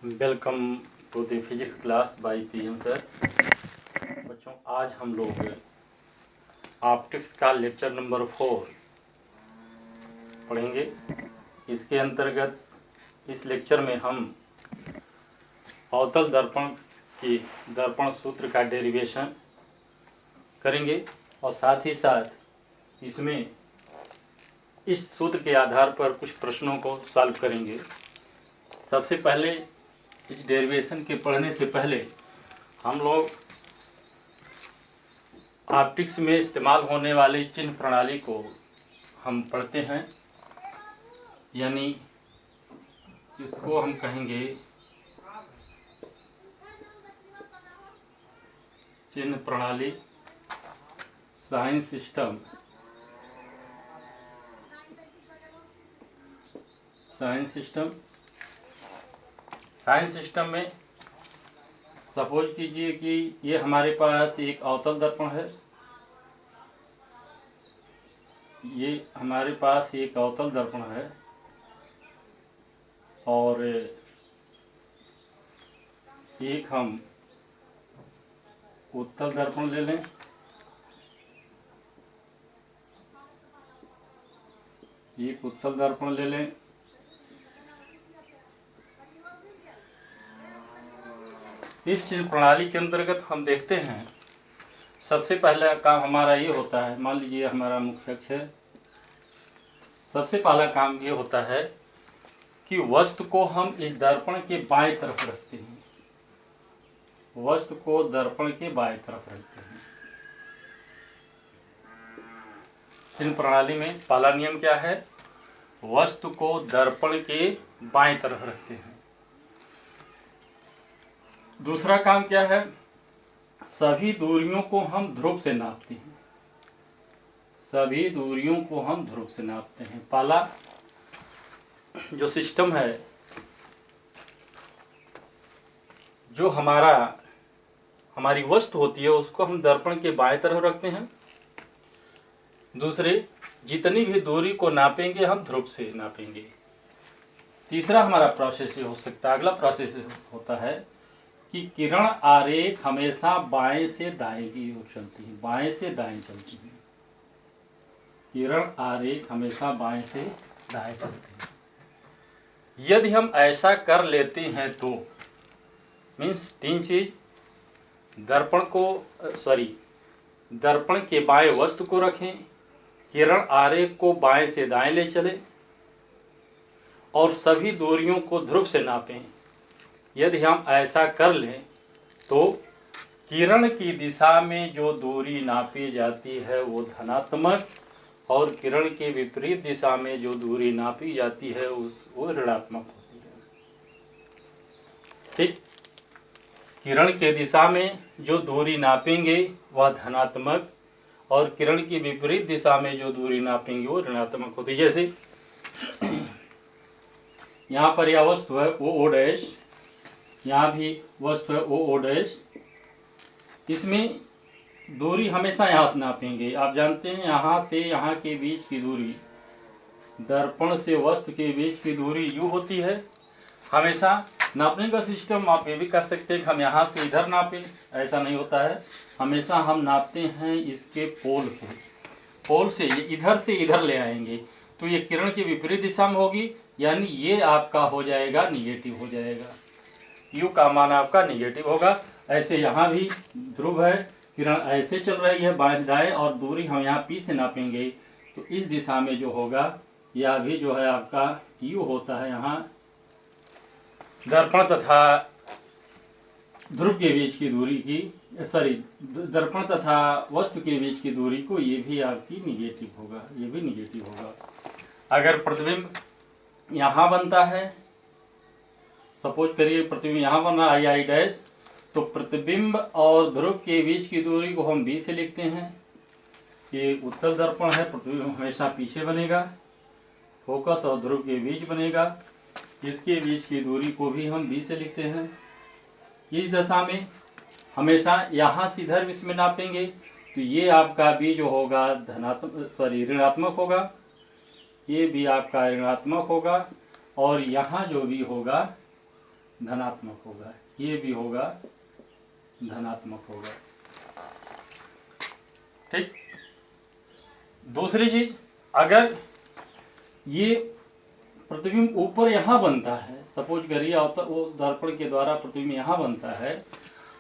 Welcome to the physics class by PM sir. बच्चों, आज हम लोग ऑप्टिक्स का लेक्चर नंबर 4 पढ़ेंगे। इसके अंतर्गत इस लेक्चर में हम अवतल दर्पण की दर्पण सूत्र का डेरिवेशन करेंगे और साथ ही साथ इसमें इस सूत्र के आधार पर कुछ प्रश्नों को सॉल्व करेंगे। सबसे पहले इस डेरिवेशन के पढ़ने से पहले हम लोग ऑप्टिक्स में इस्तेमाल होने वाली चिन्ह प्रणाली को हम पढ़ते हैं, यानी इसको हम कहेंगे चिन्ह प्रणाली, साइन सिस्टम। साइन सिस्टम में सपोज कीजिए कि ये हमारे पास एक अवतल दर्पण है। ये हमारे पास एक अवतल दर्पण है और एक हम उत्तल दर्पण ले लें। एक उत्तल दर्पण ले लें। इस चिन्ह प्रणाली के अंतर्गत हम देखते हैं, सबसे पहला काम हमारा ये होता है, मान लीजिए हमारा मुख्य अक्ष है। सबसे पहला काम ये होता है कि वस्तु को हम इस दर्पण के बाएं तरफ रखते हैं। वस्तु को दर्पण के बाएं तरफ रखते हैं। चिन्ह प्रणाली में पहला नियम क्या है? वस्तु को दर्पण के बाएं तरफ रखते हैं। दूसरा काम क्या है? सभी दूरियों को हम ध्रुव से नापते हैं। सभी दूरियों को हम ध्रुव से नापते हैं। पहला जो सिस्टम है, जो हमारी वस्तु होती है, उसको हम दर्पण के बाएं तरफ रखते हैं। दूसरे, जितनी भी दूरी को नापेंगे हम ध्रुव से नापेंगे। तीसरा हमारा प्रोसेस ये हो सकता है, अगला प्रोसेस होता है कि किरण आरेख हमेशा बाएं से दाएं की ओर चलती है। बाएं से दाएं चलती है। किरण आरेख हमेशा बाएं से दाएं चलती है। यदि हम ऐसा कर लेते हैं तो मीन्स तीन चीज, दर्पण के बाएं वस्तु को रखें, किरण आरेख को बाएं से दाएं ले चले और सभी दूरियों को ध्रुव से नापें। यदि हम ऐसा कर लें तो किरण की दिशा में जो दूरी नापी जाती है वो धनात्मक, और किरण के विपरीत दिशा में जो दूरी नापी जाती है वो ऋणात्मक होती है। ठीक, किरण के दिशा में जो दूरी नापेंगे वह धनात्मक, और किरण की विपरीत दिशा में जो दूरी नापेंगे वो ऋणात्मक होती है। जैसे यहाँ पर यह वस्तु है ओ डैश, यहाँ भी वस्तु है ओ डैश। इसमें दूरी हमेशा यहाँ से नापेंगे। आप जानते हैं यहाँ से यहाँ के बीच की दूरी, दर्पण से वस्तु के बीच की दूरी यू होती है। हमेशा नापने का सिस्टम आप ये भी कर सकते हैं कि हम यहाँ से इधर नापें, ऐसा नहीं होता है। हमेशा हम नापते हैं इसके पोल से ये इधर से इधर ले आएंगे, तो ये किरण की विपरीत दिशा में होगी, यानी ये आपका हो जाएगा निगेटिव हो जाएगा। यू का मान आपका निगेटिव होगा। ऐसे यहाँ भी ध्रुव है, किरण ऐसे चल रही है बाएं दाएं, और दूरी हम यहाँ पी से नापेंगे तो इस दिशा में जो होगा यह भी जो है आपका यू होता है। यहाँ दर्पण तथा ध्रुव के बीच की दूरी की दर्पण तथा वस्तु के बीच की दूरी को ये भी आपकी निगेटिव होगा, ये भी निगेटिव होगा। अगर प्रतिबिंब यहाँ बनता है, सपोज करिए प्रतिबिंब यहाँ बन रहा है आई डैश, तो प्रतिबिंब और ध्रुव के बीच की दूरी को हम बी से लिखते हैं। ये उत्तल दर्पण है, प्रतिबिंब हमेशा पीछे बनेगा, फोकस और ध्रुव के बीच बनेगा। इसके बीच की दूरी को भी हम बी से लिखते हैं। इस दशा में हमेशा यहाँ से इधर इसमें नापेंगे तो ये आपका बी जो होगा ऋणात्मक होगा, ये भी आपका ऋणात्मक होगा, और यहाँ जो भी होगा धनात्मक होगा, ये भी होगा धनात्मक होगा। ठीक। दूसरी चीज, अगर ये प्रतिबिंब ऊपर यहाँ बनता है, सपोज करिए वो दर्पण के द्वारा प्रतिबिंब यहाँ बनता है,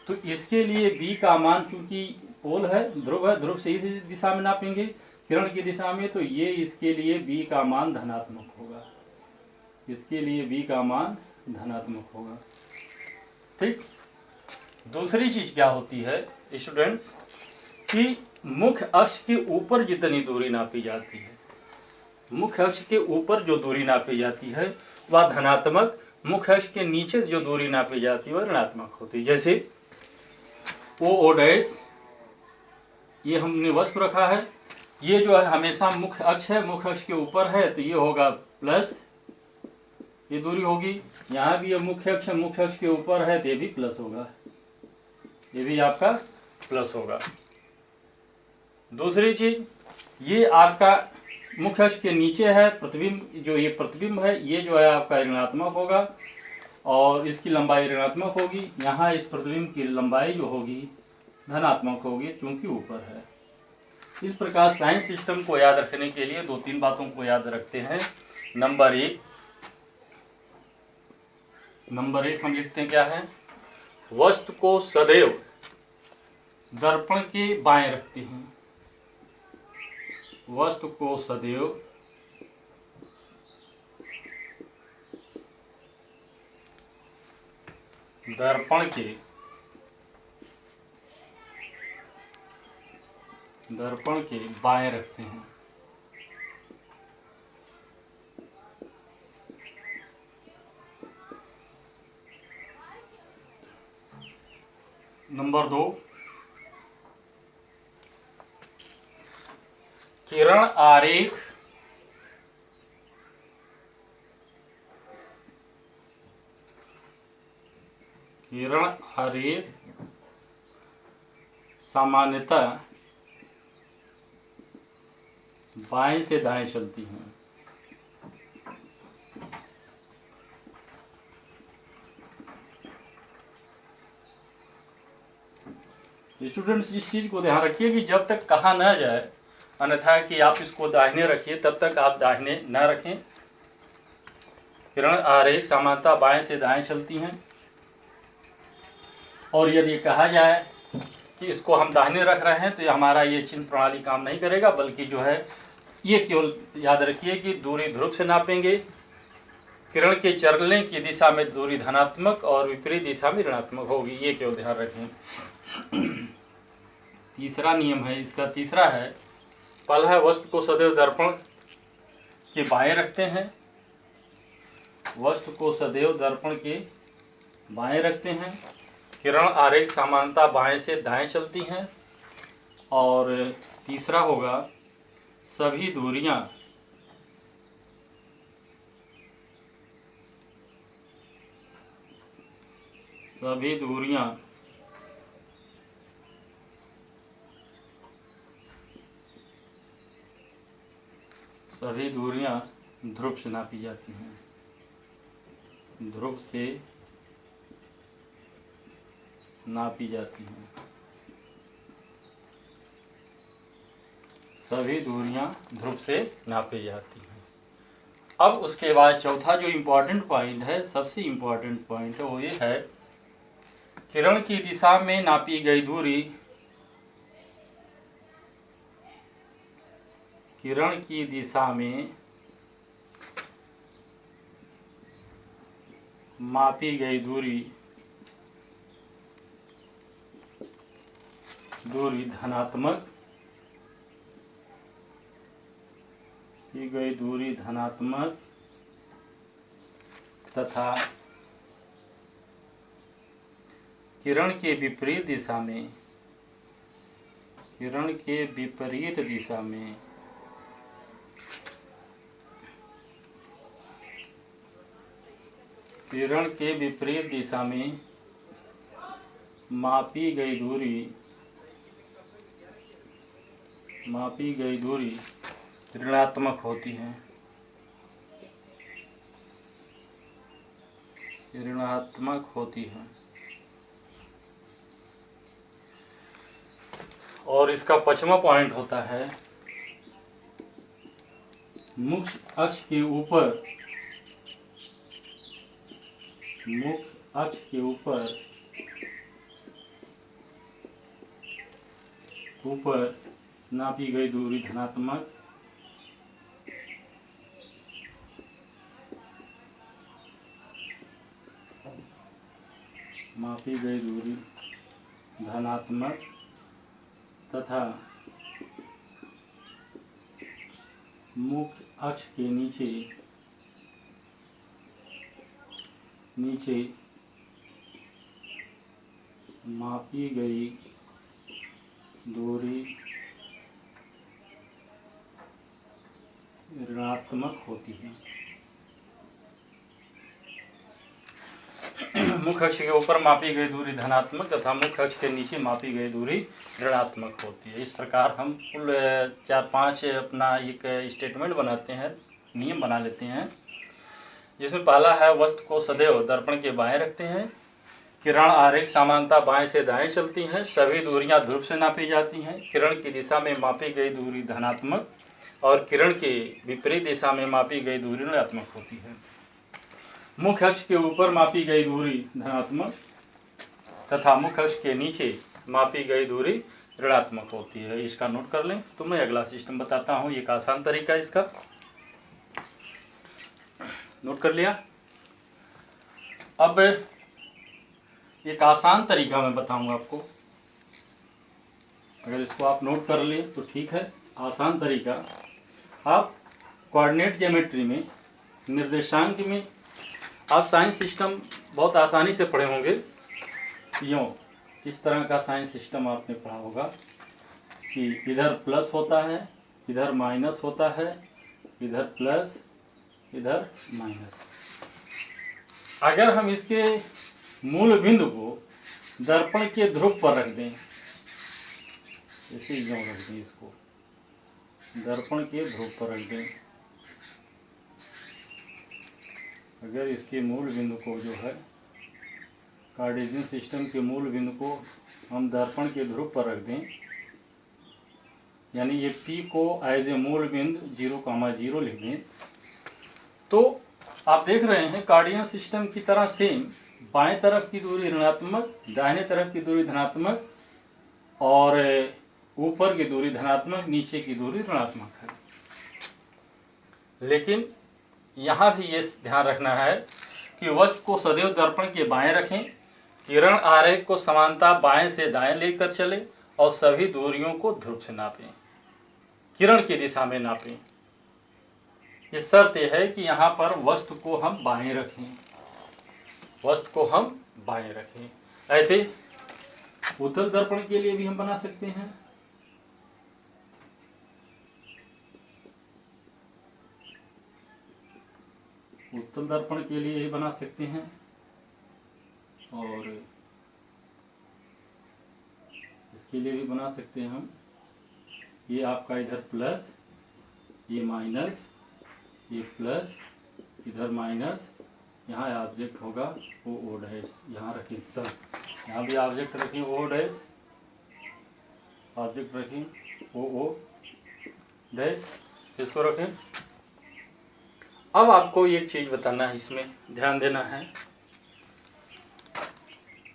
तो इसके लिए b का मान, चूंकि पोल है, ध्रुव है, ध्रुव से इस दिशा में नापेंगे किरण की दिशा में, तो ये इसके लिए b का मान धनात्मक होगा, इसके लिए b का मान धनात्मक होगा। ठीक। दूसरी चीज क्या होती है स्टूडेंट्स, कि मुख्य अक्ष के ऊपर जितनी दूरी नापी जाती है, मुख्य अक्ष के ऊपर जो दूरी नापी जाती है वह धनात्मक, मुख्य अक्ष के नीचे जो दूरी नापी जाती है वह ऋणात्मक होती है। जैसे ओ डैश, ये हमने वस्तु रखा है, ये जो है हमेशा मुख्य अक्ष है, मुख्य अक्ष के ऊपर है, तो ये होगा प्लस, ये दूरी होगी। यहाँ भी ये मुख्य अक्ष है, मुख्य अक्ष के ऊपर है, तो ये भी प्लस होगा, ये भी आपका प्लस होगा। दूसरी चीज, ये आपका मुख्य अक्ष के नीचे है, प्रतिबिंब जो ये प्रतिबिंब है ये जो है आपका ऋणात्मक होगा और इसकी लंबाई ऋणात्मक होगी। यहाँ इस प्रतिबिंब की लंबाई जो होगी धनात्मक होगी, चूंकि ऊपर है। इस प्रकार साइंस सिस्टम को याद रखने के लिए 2-3 बातों को याद रखते हैं। नंबर एक हम लिखते हैं क्या है, वस्तु को सदैव दर्पण के बाएं रखते हैं, वस्तु को सदैव दर्पण के बाएं रखते हैं। नंबर 2, किरण आरेख सामान्यतः बाएं से दाएं चलती हैं। स्टूडेंट्स इस चीज को ध्यान रखिए कि जब तक कहा न जाए अन्यथा कि आप इसको दाहिने रखिए, तब तक आप दाहिने न रखें। किरण आरेख सामान्यतः बाएं से दाएं चलती हैं, और यदि कहा जाए कि इसको हम दाहिने रख रहे हैं तो हमारा ये चिन्ह प्रणाली काम नहीं करेगा, बल्कि जो है ये केवल याद रखिए कि दूरी ध्रुव से नापेंगे। किरण के चलने की दिशा में दूरी धनात्मक और विपरीत दिशा में ऋणात्मक होगी, ये केवल ध्यान रखें। तीसरा नियम है इसका, तीसरा है, पहला है वस्तु को सदैव दर्पण के बाएं रखते हैं, वस्तु को सदैव दर्पण के बाएं रखते हैं। किरण आरेख सामान्यतः बाएं से दाएं चलती हैं। और तीसरा होगा, सभी दूरियां ध्रुव से नापी जाती हैं, ध्रुव से नापी जाती हैं। सभी दूरियां ध्रुव से नापी जाती हैं। अब उसके बाद चौथा जो इम्पोर्टेंट पॉइंट है, सबसे इम्पोर्टेंट पॉइंट है, वो ये है, किरण की दिशा में नापी गई दूरी, किरण की दिशा में मापी गई दूरी धनात्मक, की गई दूरी धनात्मक तथा किरण के विपरीत दिशा में, किरण के विपरीत दिशा में किरण के विपरीत दिशा में मापी गई दूरी ऋणात्मक होती है, ऋणात्मक होती है। और इसका 5वां पॉइंट होता है मुख्य अक्ष के ऊपर ऊपर नापी गई दूरी धनात्मक मापी गई दूरी धनात्मक तथा मुख्य अक्ष के नीचे मापी गई दूरी ऋणात्मक होती है। मुख्य अक्ष के ऊपर मापी गई दूरी धनात्मक तथा मुख्य अक्ष के नीचे मापी गई दूरी ऋणात्मक होती है। इस प्रकार हम कुल 4-5 अपना एक स्टेटमेंट बनाते हैं, नियम बना लेते हैं, जिसमें पहला है वस्तु को सदैव दर्पण के बाएं रखते हैं, किरण आरेख समानता बाएं से दाएं चलती हैं, सभी दूरियां ध्रुव से नापी जाती हैं, किरण की दिशा में मापी गई दूरी धनात्मक और किरण के विपरीत दिशा में मापी गई दूरी ऋणात्मक होती है। मुख्य अक्ष के ऊपर मापी गई दूरी धनात्मक तथा मुख्य अक्ष के नीचे मापी गई दूरी ऋणात्मक होती है। इसका नोट कर लें। तो मैं अगला सिस्टम बताता हूँ, एक आसान तरीका है इसका। नोट कर लिया। अब एक आसान तरीका मैं बताऊंगा आपको, अगर इसको आप नोट कर लिए तो ठीक है। आसान तरीका, आप कोऑर्डिनेट ज्योमेट्री में, निर्देशांक में आप साइंस सिस्टम बहुत आसानी से पढ़े होंगे। यूँ इस तरह का साइंस सिस्टम आपने पढ़ा होगा कि इधर प्लस होता है, इधर माइनस होता है, इधर प्लस, इधर माइनस। अगर हम इसके मूल बिंदु को दर्पण के ध्रुव पर रख दें, जैसे यूँ रख दें, इसको दर्पण के ध्रुव पर रख दें, अगर इसके मूल बिंदु को जो है कार्टेशियन सिस्टम के मूल बिंदु को हम दर्पण के ध्रुव पर रख दें, यानी ये P को एज ए मूल बिंदु 0,0 लिख दें, तो आप देख रहे हैं कार्टेशियन सिस्टम की तरह सेम बाएं तरफ की दूरी ऋणात्मक, दाहिने तरफ की दूरी धनात्मक और ऊपर की दूरी धनात्मक, नीचे की दूरी ऋणात्मक है। लेकिन यहाँ भी ये ध्यान रखना है कि वस्तु को सदैव दर्पण के बाएं रखें, किरण आरेख को समानता बाएं से दाएं लेकर चले और सभी दूरियों को ध्रुव से नापें, किरण की दिशा में नापें। ये शर्त यह है कि यहाँ पर वस्तु को हम बाएं रखें, वस्तु को हम बाएं रखें। ऐसे उत्तल दर्पण के लिए भी हम बना सकते हैं। उत्तल दर्पण के लिए ही बना सकते हैं और इसके लिए भी बना सकते हैं हम। ये आपका इधर प्लस, ये माइनस, ये प्लस, इधर माइनस, यहाँ ऑब्जेक्ट होगा ओ डैश, यहाँ रखें तब, यहाँ भी ऑब्जेक्ट रखें ओ डैश, ऑब्जेक्ट रखें ओ डैश, इसको रखें। अब आपको एक चीज़ बताना है, इसमें ध्यान देना है,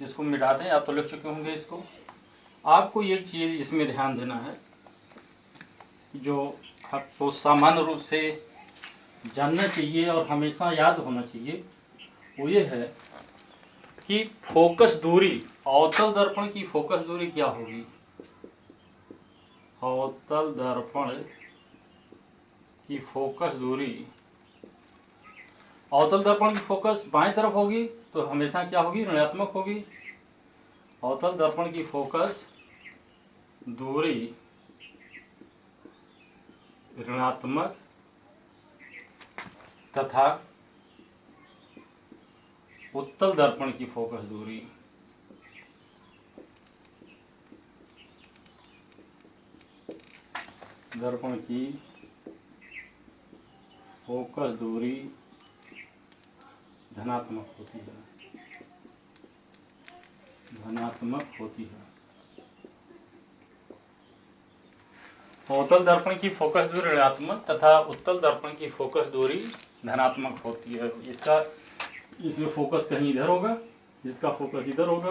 इसको मिटा दें, आप तो लिख चुके होंगे इसको। आपको एक चीज़ इसमें ध्यान देना है जो आपको सामान्य रूप से जानना चाहिए और हमेशा याद होना चाहिए, वो ये है कि फोकस दूरी, अवतल दर्पण की फोकस दूरी क्या होगी। अवतल दर्पण की फोकस दूरी, अवतल दर्पण की फोकस बाएं तरफ होगी तो हमेशा क्या होगी, ऋणात्मक होगी। अवतल दर्पण की फोकस दूरी ऋणात्मक तथा उत्तल दर्पण की फोकस दूरी दर्पण की फोकस दूरी धनात्मक होती है, धनात्मक होती है। अवतल दर्पण की फोकस दूरी ऋणात्मक तथा उत्तल दर्पण की फोकस दूरी धनात्मक होती है। इसका इसमें फोकस कहीं इधर होगा, इसका फोकस इधर होगा।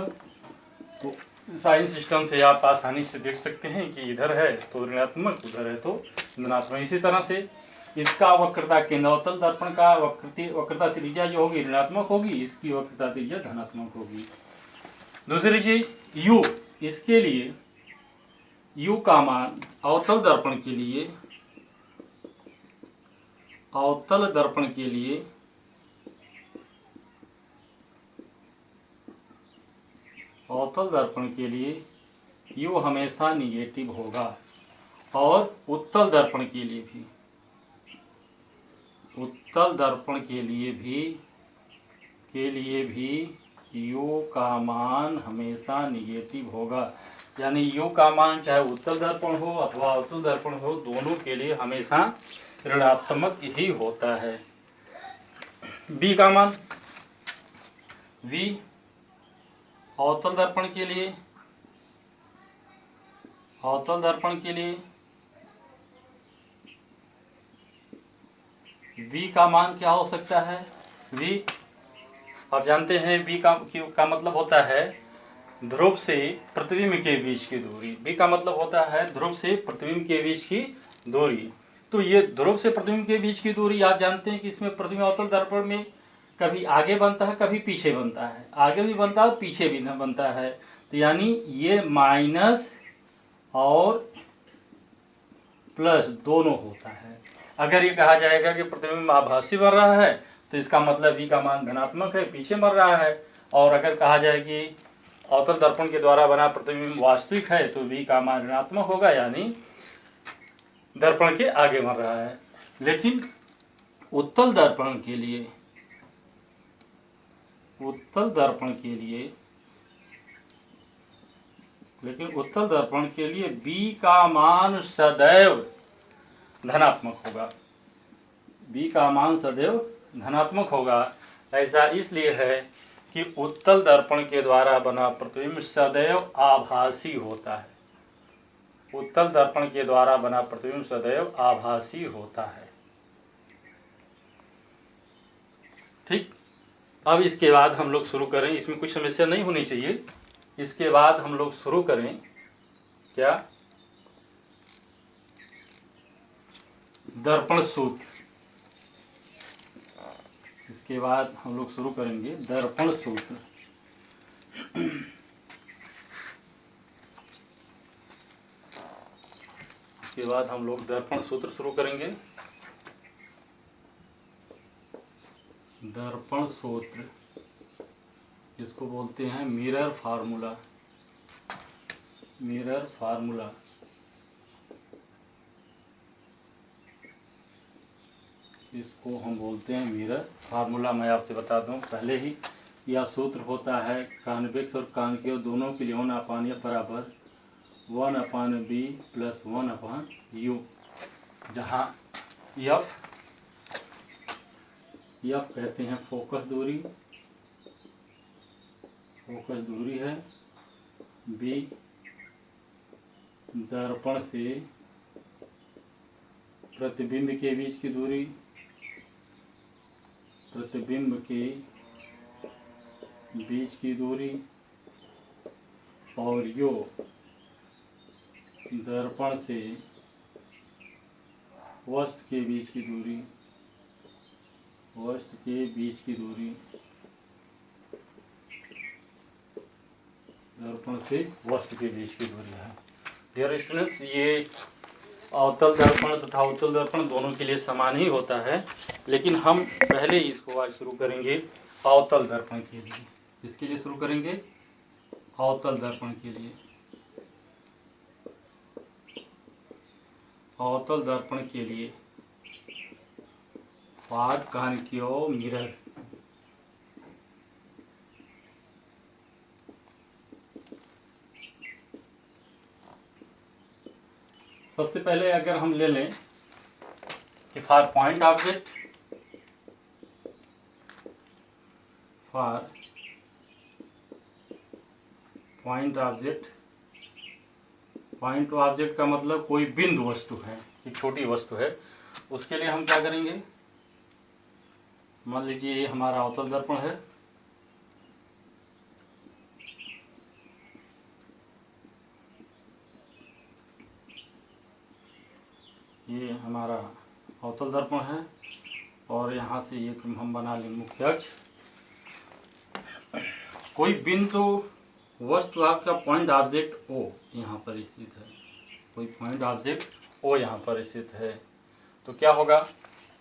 तो साइन सिस्टम से आप आसानी से देख सकते हैं कि इधर है तो ऋणात्मक, उधर है तो धनात्मक। इसी तरह से इसका वक्रता केंद्र अवतल दर्पण का वक्रता त्रिज्या जो होगी ऋणात्मक होगी, इसकी वक्रता त्रिज्या धनात्मक होगी। दूसरी चीज u, इसके लिए u का मान अवतल दर्पण के लिए, अवतल दर्पण के लिए अवतल दर्पण के लिए u हमेशा निगेटिव होगा, और उत्तल दर्पण के लिए भी, उत्तल दर्पण के लिए भी u का मान हमेशा निगेटिव होगा। यानी u का मान चाहे उत्तल दर्पण हो अथवा अवतल दर्पण हो, दोनों के लिए हमेशा ऋणात्मक ही होता है। b का मान, v अवतल दर्पण के लिए, अवतल दर्पण के लिए v का मान क्या हो सकता है? v आप जानते हैं v का मतलब होता है ध्रुव से प्रतिबिंब के बीच की दूरी। v का मतलब होता है ध्रुव से प्रतिबिंब के बीच की दूरी। तो ये ध्रुव से प्रतिबिंब के बीच की दूरी आप जानते हैं कि इसमें प्रतिबिंब अवतल दर्पण में कभी आगे बनता है कभी पीछे बनता है, आगे भी बनता है और पीछे भी बनता है। तो यानी ये माइनस और प्लस दोनों होता है। अगर ये कहा जाएगा कि प्रतिबिंब आभासी बन रहा है तो इसका मतलब v का मान धनात्मक है, पीछे बढ़ रहा है। और अगर कहा जाए कि अवतल दर्पण के द्वारा बना प्रतिबिंब वास्तविक है तो v का मान ऋणात्मक होगा, यानी दर्पण के आगे बढ़ रहा है। लेकिन उत्तल दर्पण के लिए, उत्तल दर्पण के लिए, लेकिन उत्तल दर्पण के लिए v का मान सदैव धनात्मक होगा, v का मान सदैव धनात्मक होगा। ऐसा इसलिए है कि उत्तल दर्पण के द्वारा बना प्रतिबिंब सदैव आभासी होता है, उत्तल दर्पण के द्वारा बना प्रतिबिंब सदैव आभासी होता है। ठीक, अब इसके बाद हम लोग शुरू करें, इसमें कुछ समस्या नहीं होनी चाहिए। इसके बाद हम लोग शुरू करें क्या? दर्पण सूत्र। इसके बाद हम लोग शुरू करेंगे दर्पण सूत्र। इसके बाद हम लोग दर्पण सूत्र शुरू करेंगे। दर्पण सूत्र, इसको बोलते हैं मिरर फार्मूला, मिरर फार्मूला। इसको हम बोलते हैं मिरर फार्मूला। मैं आपसे बता दूं पहले ही, यह सूत्र होता है कॉन्वेक्स और कॉनकेव दोनों के लिए 1/f बराबर 1/b प्लस 1/u, जहाँ f कहते हैं फोकस दूरी, फोकस दूरी है, b दर्पण से प्रतिबिंब के बीच की दूरी, प्रतिबिंब के बीच की दूरी, और u दर्पण से वस्तु के बीच की दूरी, वस्तु के बीच की दूरी, दर्पण से वस्तु के बीच की दूरी है। डियर स्टूडेंट्स, ये अवतल दर्पण तथा उत्तल दर्पण दोनों के लिए समान ही होता है, लेकिन हम पहले इसको आज शुरू करेंगे अवतल दर्पण के लिए। इसके लिए शुरू करेंगे अवतल दर्पण के लिए। अवतल दर्पण के लिए फॉर कॉनकेव मिरर, सबसे पहले अगर हम ले लें कि for point object, for point object. Point object का मतलब कोई बिंदु वस्तु है, एक छोटी वस्तु है, उसके लिए हम क्या करेंगे, मान लीजिए ये हमारा अवतल दर्पण है, ये हमारा अवतल दर्पण है और यहाँ से ये हम बना लें मुख्य अक्ष। कोई बिंदु वस्तु आपका पॉइंट ऑब्जेक्ट ओ यहाँ पर स्थित है, कोई पॉइंट ऑब्जेक्ट ओ यहाँ पर स्थित है, तो क्या होगा,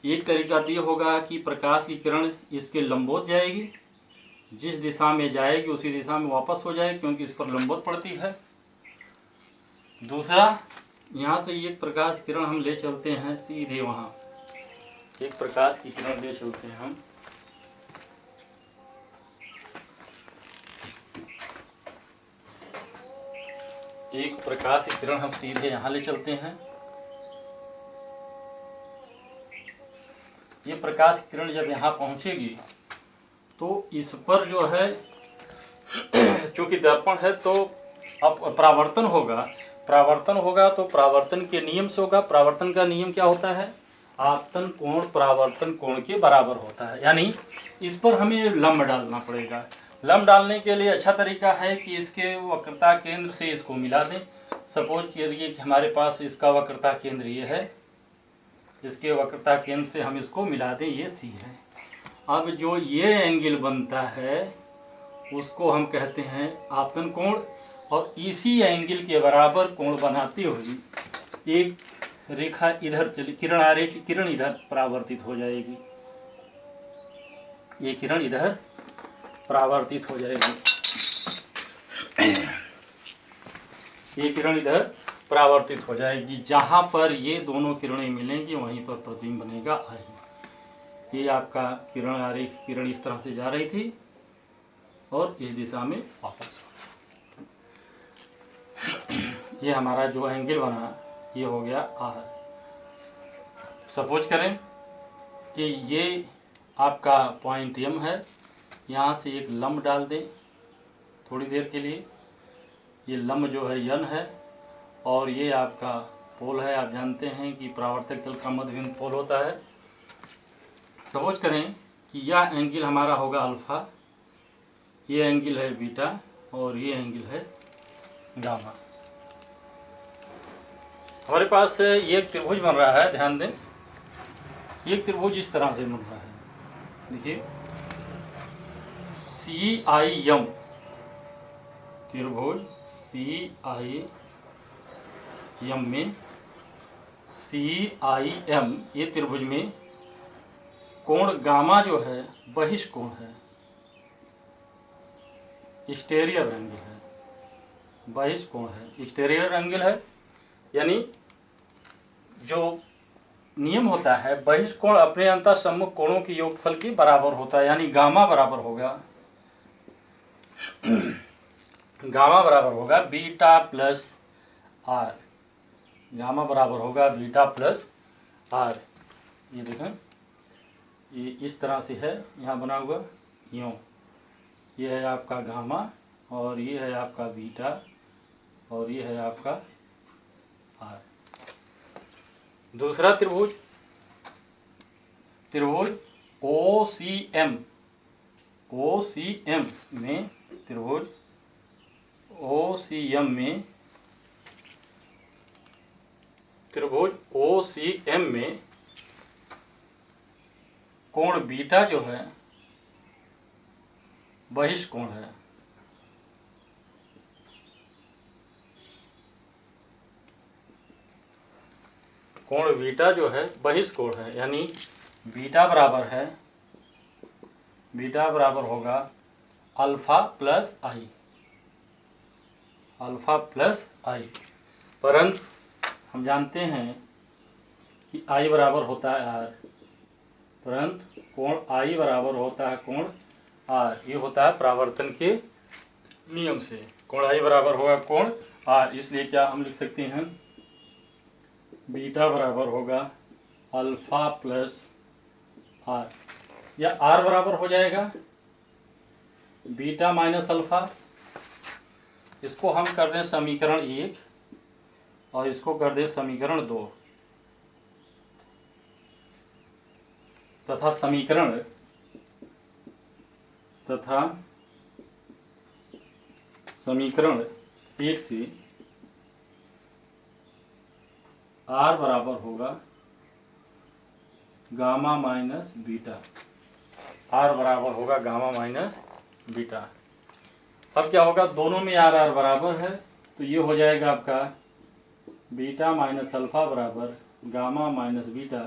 एक तरीका तो ये होगा कि प्रकाश की किरण इसके लंबवत जाएगी, जिस दिशा में जाएगी उसी दिशा में वापस हो जाएगी क्योंकि इस पर लंबवत पड़ती है। दूसरा, यहाँ से एक प्रकाश किरण हम ले चलते हैं सीधे वहाँ, एक प्रकाश की किरण ले चलते हैं हम, एक प्रकाश की किरण हम सीधे यहाँ ले चलते हैं। ये प्रकाश की किरण जब यहाँ पहुँचेगी तो इस पर जो है चूंकि दर्पण है तो अब परावर्तन होगा, परावर्तन होगा तो परावर्तन के नियम से होगा। परावर्तन का नियम क्या होता है, आपतन कोण परावर्तन कोण के बराबर होता है, यानी इस पर हमें लंब डालना पड़ेगा। लंब डालने के लिए अच्छा तरीका है कि इसके वक्रता केंद्र से इसको मिला दें। सपोज करिए कि हमारे पास इसका वक्रता केंद्र ये है, इसके वक्रता केंद्र से हम इसको मिला दें, ये सी है। अब जो ये एंगल बनता है उसको हम कहते हैं आपतन कोण, और इसी एंगल के बराबर कोण बनाती हुई एक रेखा इधर चली, किरण आ रही, किरण इधर परावर्तित हो जाएगी, ये किरण इधर परावर्तित हो जाएगी, ये किरण इधर परावर्तित हो जाएगी। जहाँ पर ये दोनों किरणें मिलेंगी वहीं पर प्रतिबिंब बनेगा आई। ये आपका किरण आ रही, किरण इस तरह से जा रही थी और इस दिशा में वापस, ये हमारा जो एंगल बना ये हो गया आर। सपोज करें कि ये आपका पॉइंट एम है, यहाँ से एक लंब डाल दें थोड़ी देर के लिए, ये लंब जो है यन है और ये आपका पोल है। आप जानते हैं कि परावर्तक तल का मध्य बिंदु पोल होता है। सपोज करें कि यह एंगल हमारा होगा अल्फा, ये एंगल है बीटा और ये एंगल है गामा। हमारे पास एक त्रिभुज बन रहा है, ध्यान दें, एक त्रिभुज इस तरह से बन रहा है, देखिए सी आई एम त्रिभुज, सी आई एम में, सी आई एम ये त्रिभुज में कोण गामा जो है बहिष्कोण है, एक्सटीरियर एंगल है, बहिष्कोण है, एक्सटीरियर एंगल है, यानी जो नियम होता है बहिष्कोण अपने अंतर सम्मुख कोणों के योगफल के बराबर होता है, यानी गामा बराबर होगा, गामा बराबर होगा बीटा प्लस आर, गामा बराबर होगा बीटा प्लस आर। ये देखें, ये इस तरह से है यहाँ बना हुआ, यूँ, ये है आपका गामा और ये है आपका बीटा और ये है आपका आर। दूसरा त्रिभुज, त्रिभुज ओ सी एम, ओ सी एम में, त्रिभुज ओ सी एम में, त्रिभुज ओ सी एम में कोण बीटा जो है बहिष्कोण है, कोण बीटा जो है बहिष्कोण है, यानी बीटा बराबर है, बीटा बराबर होगा अल्फा प्लस आई, अल्फा प्लस आई। परंतु हम जानते हैं कि आई बराबर होता है आर, परंतु कोण आई बराबर होता है कोण आर, ये होता है परावर्तन के नियम से, कोण आई बराबर होगा कोण आर, इसलिए क्या हम लिख सकते हैं, बीटा बराबर होगा अल्फा प्लस आर, या आर बराबर हो जाएगा बीटा माइनस अल्फा, इसको हम कर दें समीकरण 1 और इसको कर दें समीकरण 2 तथा समीकरण एक से r बराबर होगा गामा माइनस बीटा, r बराबर होगा गामा माइनस बीटा। अब क्या होगा, दोनों में r बराबर है तो ये हो जाएगा आपका बीटा माइनस अल्फा बराबर गामा माइनस बीटा,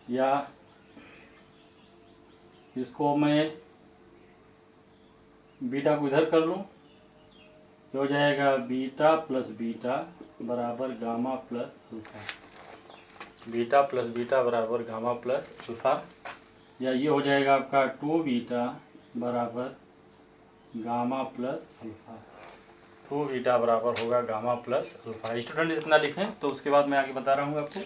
या इसको मैं बीटा को इधर कर लूँ तो हो जाएगा बीटा प्लस बीटा बराबर gamma plus alpha, beta plus beta बराबर गामा प्लस अल्फा, या ये हो जाएगा आपका 2 बीटा बराबर गामा प्लस अल्फा, 2 बीटा बराबर होगा गामा प्लस अल्फा। स्टूडेंट इतना लिखें तो उसके बाद मैं आगे बता रहा हूँ आपको।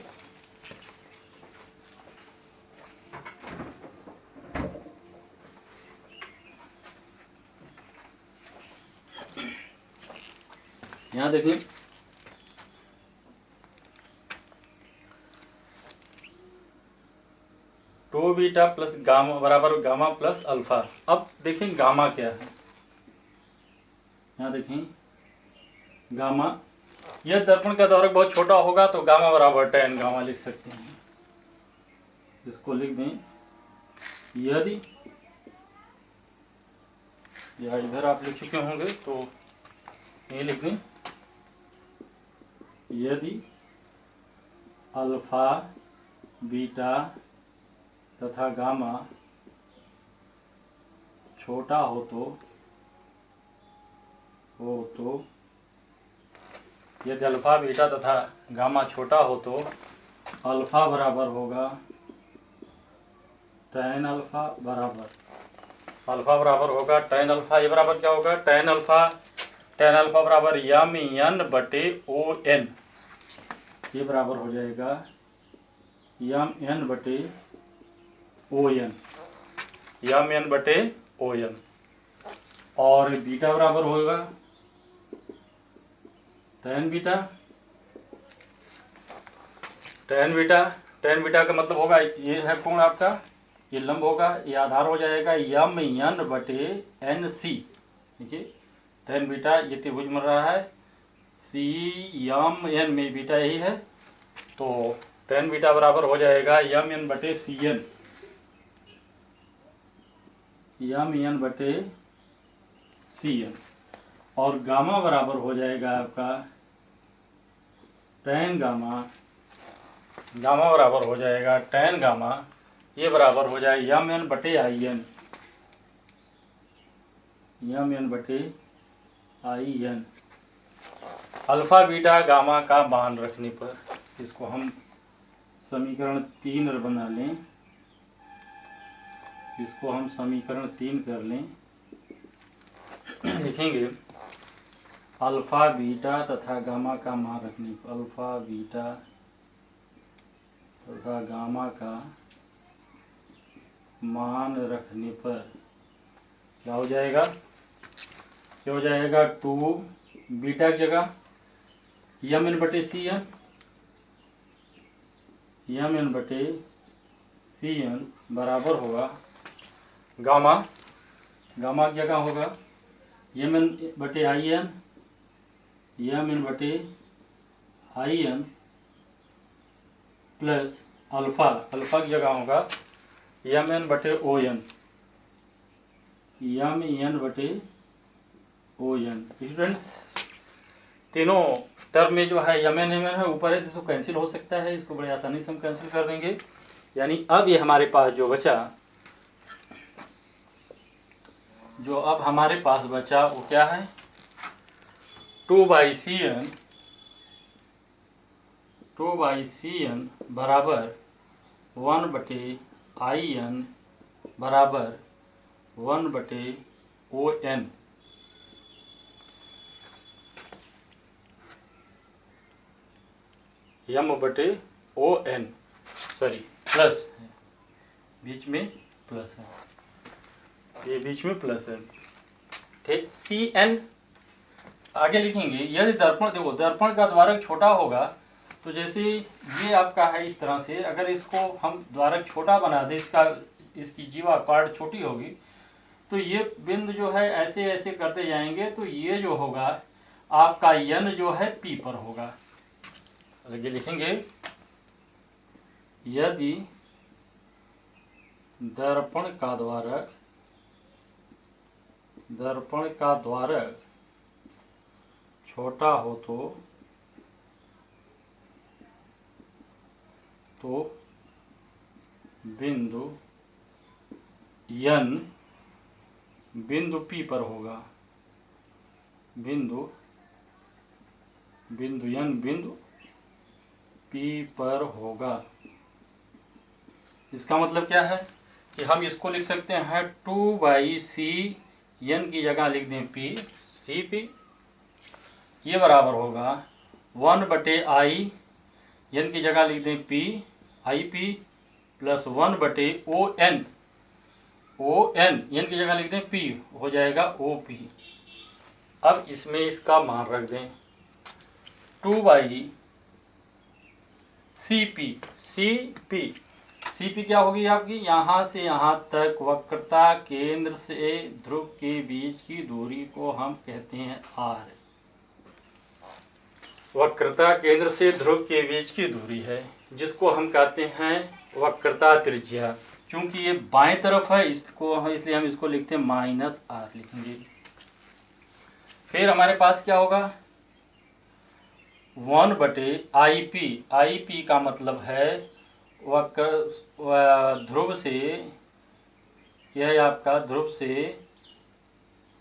यहाँ देखिए, टू बीटा प्लस गामा बराबर गामा प्लस अल्फा। अब देखें गामा क्या है, यहाँ देखें गामा, यह दर्पण का दौरक बहुत छोटा होगा तो गामा बराबर tan गामा लिख सकते हैं। इसको लिख दें, यदि, या इधर आप लिख चुके होंगे तो ये लिख दें, यदि अल्फा बीटा तथा गामा छोटा हो तो यदि अल्फा बीटा तथा गामा छोटा हो तो अल्फा बराबर होगा tan अल्फा बराबर, अल्फा बराबर होगा tan अल्फा, ये बराबर क्या होगा, tan अल्फा बराबर यम एन बटे ओ एन, ये बराबर हो जाएगा यम एन बटे ओ एन, यम एन बटे ओ एन। और बीटा बराबर होगा tan बीटा, tan बीटा का मतलब होगा, ये है कोण आपका, ये लंब होगा, ये आधार हो जाएगा यम एन बटे एन सी। देखिए tan बीटा ये त्रिभुज बन रहा है, सी यम एन में बीटा यही है, तो tan बीटा बराबर हो जाएगा यम एन बटे सी एन, यम एन बटे सी एन। और गामा बराबर हो जाएगा आपका tan गामा, गामा बराबर हो जाएगा tan गामा, ये बराबर हो जाए यम एन बटे आई एन, यम एन बटे I N. Alpha beta gamma का मान रखने पर इसको हम समीकरण 3 बना लें, इसको हम समीकरण 3 कर लें, लिखेंगे अल्फा बीटा तथा गामा का मान रखने पर, अल्फा बीटा तथा गामा का मान रखने पर क्या हो जाएगा, क्या हो जाएगा, 2 बीटा की जगह यम एन बटे सी एन, यम एन बटे सी एन बराबर होगा गामा, गामा की जगह होगा यम एन बटे आई एन, यम एन बटे I N plus alpha, alpha की जगह होगा यम एन बटे ओ एन, यम एन बटे ओ एन। स्टूडेंट्स तीनों टर्म में जो है यम एन है ऊपर है, जिसको कैंसिल हो सकता है, इसको बड़े आसानी से हम कैंसिल कर देंगे। यानी अब ये हमारे पास जो बचा, जो अब हमारे पास बचा वो क्या है, 2/Cn, 2/Cn बराबर 1/In बराबर 1/ON। यम बटे ओ एन, सॉरी प्लस है, बीच में प्लस है, ये बीच में प्लस है। ठीक, CN आगे लिखेंगे। यदि दर्पण, देखो दर्पण का द्वारक छोटा होगा तो जैसे ये आपका है इस तरह से, अगर इसको हम द्वारक छोटा बना दें, इसकी जीवा पार्ट छोटी होगी, तो ये बिंदु जो है ऐसे ऐसे करते जाएंगे, तो ये जो होगा आपका यन जो है P पर होगा। आगे लिखेंगे, यदि दर्पण का द्वारक छोटा हो तो बिंदु यन बिंदु P पर होगा। बिंदु यन बिंदु P पर होगा। इसका मतलब क्या है कि हम इसको लिख सकते हैं 2/c, यन की जगह लिख दें P, CP, ये बराबर होगा 1/i, यन की जगह लिख दें P, IP, प्लस 1/ON, यन की जगह लिख दें P, हो जाएगा OP। अब इसमें इसका मान रख दें 2/CP। CP क्या होगी आपकी, यहाँ से यहाँ तक वक्रता केंद्र से ध्रुव के बीच की दूरी को हम कहते हैं R। वक्रता केंद्र से ध्रुव के बीच की दूरी है, जिसको हम कहते हैं वक्रता त्रिज्या। क्योंकि ये बाएं तरफ है इसको, इसलिए हम इसको लिखते हैं -R लिखेंगे। फिर हमारे पास क्या होगा 1/IP। IP का मतलब है ध्रुव से, यह आपका ध्रुव से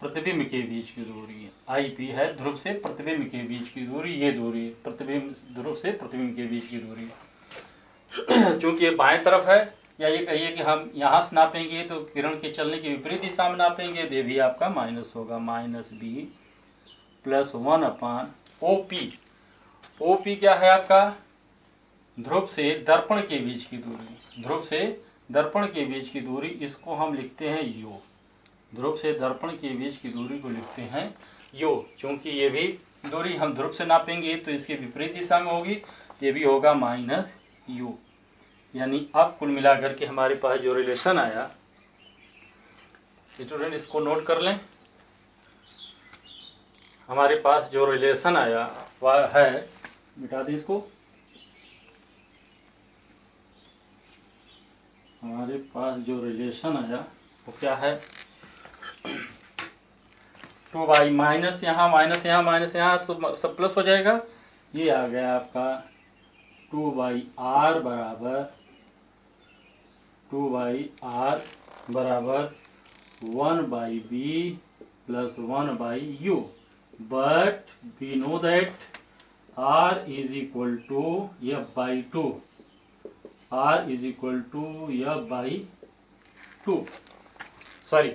प्रतिबिंब के बीच की दूरी है। IP है ध्रुव से प्रतिबिंब के बीच की दूरी, ये दूरी ध्रुव से प्रतिबिंब के बीच की दूरी। क्योंकि ये बाएं तरफ है, या ये कहिए कि हम यहाँ से नापेंगे तो किरण के चलने की विपरीत दिशा में नापेंगे, तो ये भी आपका माइनस होगा, -B प्लस 1/OP। OP क्या है आपका, ध्रुव से दर्पण के बीच की दूरी। ध्रुव से दर्पण के बीच की दूरी, इसको हम लिखते हैं U। ध्रुव से दर्पण के बीच की दूरी को लिखते हैं U। क्योंकि ये भी दूरी हम ध्रुव से नापेंगे तो इसके विपरीत दिशा में होगी, ये भी होगा -U। यानी अब कुल मिलाकर के हमारे पास जो रिलेशन आया, स्टूडेंट इसको नोट कर लें। हमारे पास जो रिलेशन आया वह है, मिटा दें इसको, हमारे पास जो रिलेशन आया वो क्या है 2/, माइनस यहाँ माइनस यहाँ तो सब प्लस हो जाएगा। ये आ गया आपका 2/R बराबर 1/B plus 1/U। But we know that R is equal to F/2। R is equal to F/2, sorry,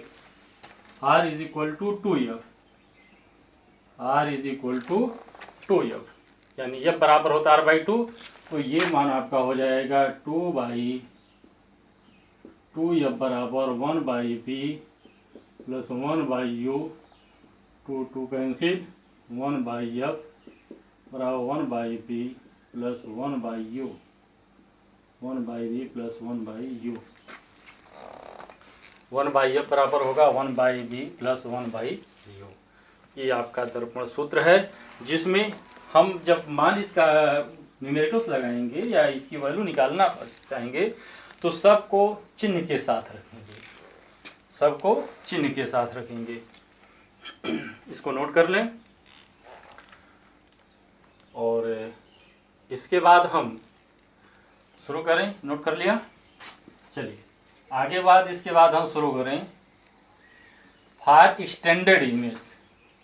R is equal to 2F। R is equal to 2F, यानी F बराबर होता है R/2, तो ये मान आपका हो जाएगा 2/2F बराबर 1/B plus 1/U, 2 cancel, 1/F बराबर 1/B plus 1/U, 1/B plus 1/U। 1/F बराबर होगा 1/B प्लस 1/U। ये आपका दर्पण सूत्र है, जिसमें हम जब मान इसका न्यूमेरेटर्स लगाएंगे या इसकी वैल्यू निकालना चाहेंगे तो सबको चिन्ह के साथ रखेंगे, सबको चिन्ह के साथ रखेंगे। इसको नोट कर लें। और इसके बाद हम शुरू करें, नोट कर लिया, चलिए आगे इसके बाद हम शुरू करें फॉर स्टैंडर्ड इमेज।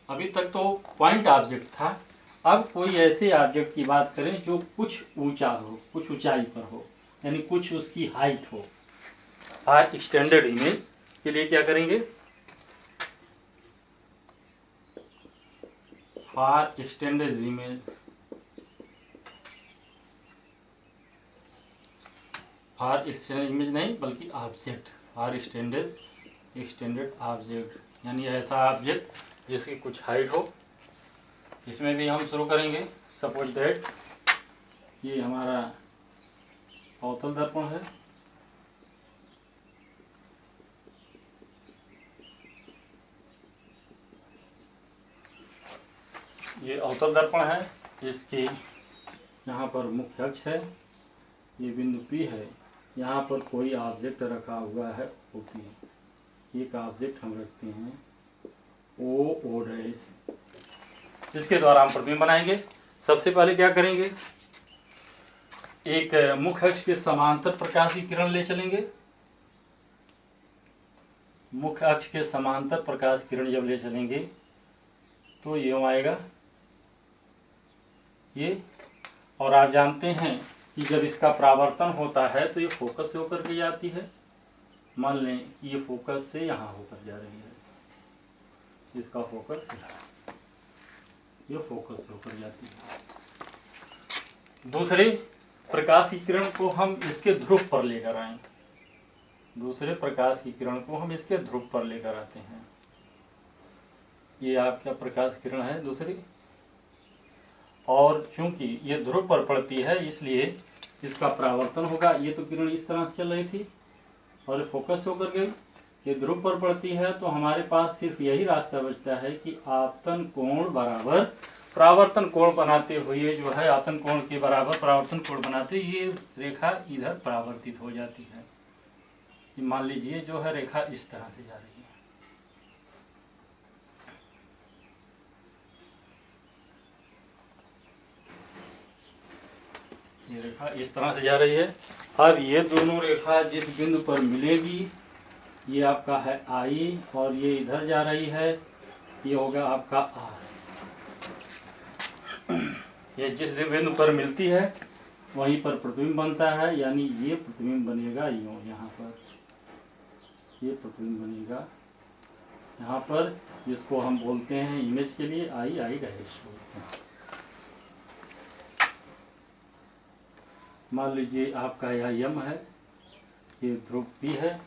अभी तक तो पॉइंट ऑब्जेक्ट था, अब कोई ऐसे ऑब्जेक्ट की बात करें जो कुछ ऊंचा हो, कुछ ऊंचाई पर हो, यानी कुछ उसकी हाइट हो। फॉर स्टैंडर्ड इमेज के लिए क्या करेंगे, for standard image, for standard image नहीं बल्कि ऑब्जेक्ट, फॉर स्टैंडर्ड ऑब्जेक्ट यानी ऐसा ऑब्जेक्ट जिसकी कुछ हाइट हो। इसमें भी हम शुरू करेंगे। सपोज दैट ये हमारा अवतल दर्पण है। ये अवतल दर्पण है। इसके यहाँ पर मुख्य अक्ष है, ये बिंदु P है। यहाँ पर कोई ऑब्जेक्ट रखा हुआ है OP। एक ऑब्जेक्ट हम रखते हैं OO'। इसके द्वारा हम प्रतिबिंब बनाएंगे। सबसे पहले क्या करेंगे, एक मुख्य अक्ष के समांतर प्रकाश की किरण ले चलेंगे। मुख्य अक्ष के समांतर प्रकाश किरण जब ले चलेंगे तो ये आएगा ये। और आप जानते हैं कि जब इसका परावर्तन होता है तो ये फोकस से होकर के जाती है। मान लें ये फोकस से यहाँ होकर जा रही है, इसका फोकस ये फोकस से होकर जाती है। दूसरे प्रकाश की किरण को हम इसके ध्रुव पर लेकर आए। दूसरे प्रकाश की किरण को हम इसके ध्रुव पर लेकर आते हैं। ये आपका प्रकाश किरण है दूसरी, और चूंकि ये ध्रुव पर पड़ती है इसलिए इसका परावर्तन होगा। ये तो किरण इस तरह से चल रही थी और फोकस होकर गई, ये ध्रुव पर पड़ती है। तो हमारे पास सिर्फ यही रास्ता बचता है कि आपतन कोण बराबर परावर्तन कोण बनाते हुए जो है, आपतन कोण के बराबर परावर्तन कोण बनाते ये रेखा इधर परावर्तित हो जाती है। मान लीजिए जो है रेखा इस तरह से जा रही है। ये रेखा इस तरह से जा रही है। अब ये दोनों रेखा जिस बिंदु पर मिलेगी, ये आपका है I और ये इधर जा रही है, ये होगा आपका R। ये जिस बिंदु पर मिलती है वहीं पर प्रतिबिंब बनता है। यानी ये प्रतिबिंब बनेगा यूँ, यहाँ पर ये प्रतिबिंब बनेगा यहाँ पर, जिसको हम बोलते हैं इमेज के लिए I डैश बोलते हैं। मान लीजिए आपका यह M है, ये ध्रुव P है,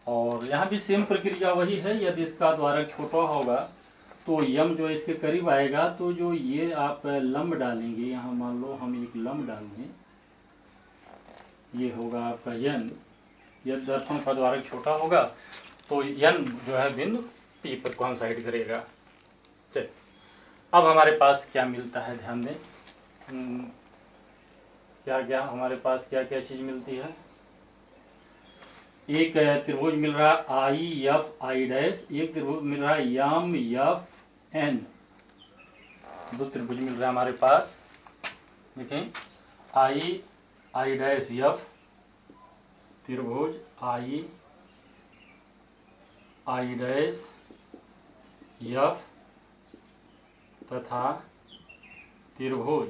और यहाँ भी सेम प्रक्रिया वही है। यदि इसका द्वारक छोटा होगा तो M जो इसके करीब आएगा, तो जो ये आप लंब डालेंगे, यहाँ मान लो हम एक लंब डाल दें, ये होगा आपका N। यदि दर्पण का द्वारक छोटा होगा तो N जो है बिंदु P पर कोइंसाइड करेगा। चलिए अब हमारे पास क्या मिलता है, ध्यान दें। क्या क्या हमारे पास क्या क्या चीज़ मिलती है। एक त्रिभुज मिल रहा है IFI डैश, एक त्रिभुज मिल रहा है MFN। दो त्रिभुज मिल रहा है हमारे पास, देखें I डैश F, त्रिभुज I डैश F तथा त्रिभुज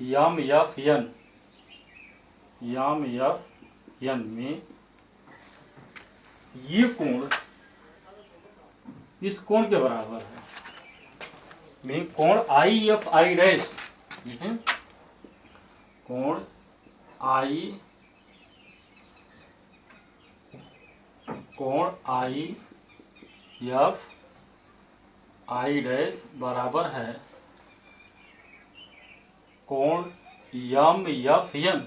MFN में ये कोण इस कोण के बराबर है। में कोण IFI डैश, कोण IFI डैश बराबर है कोण MFN।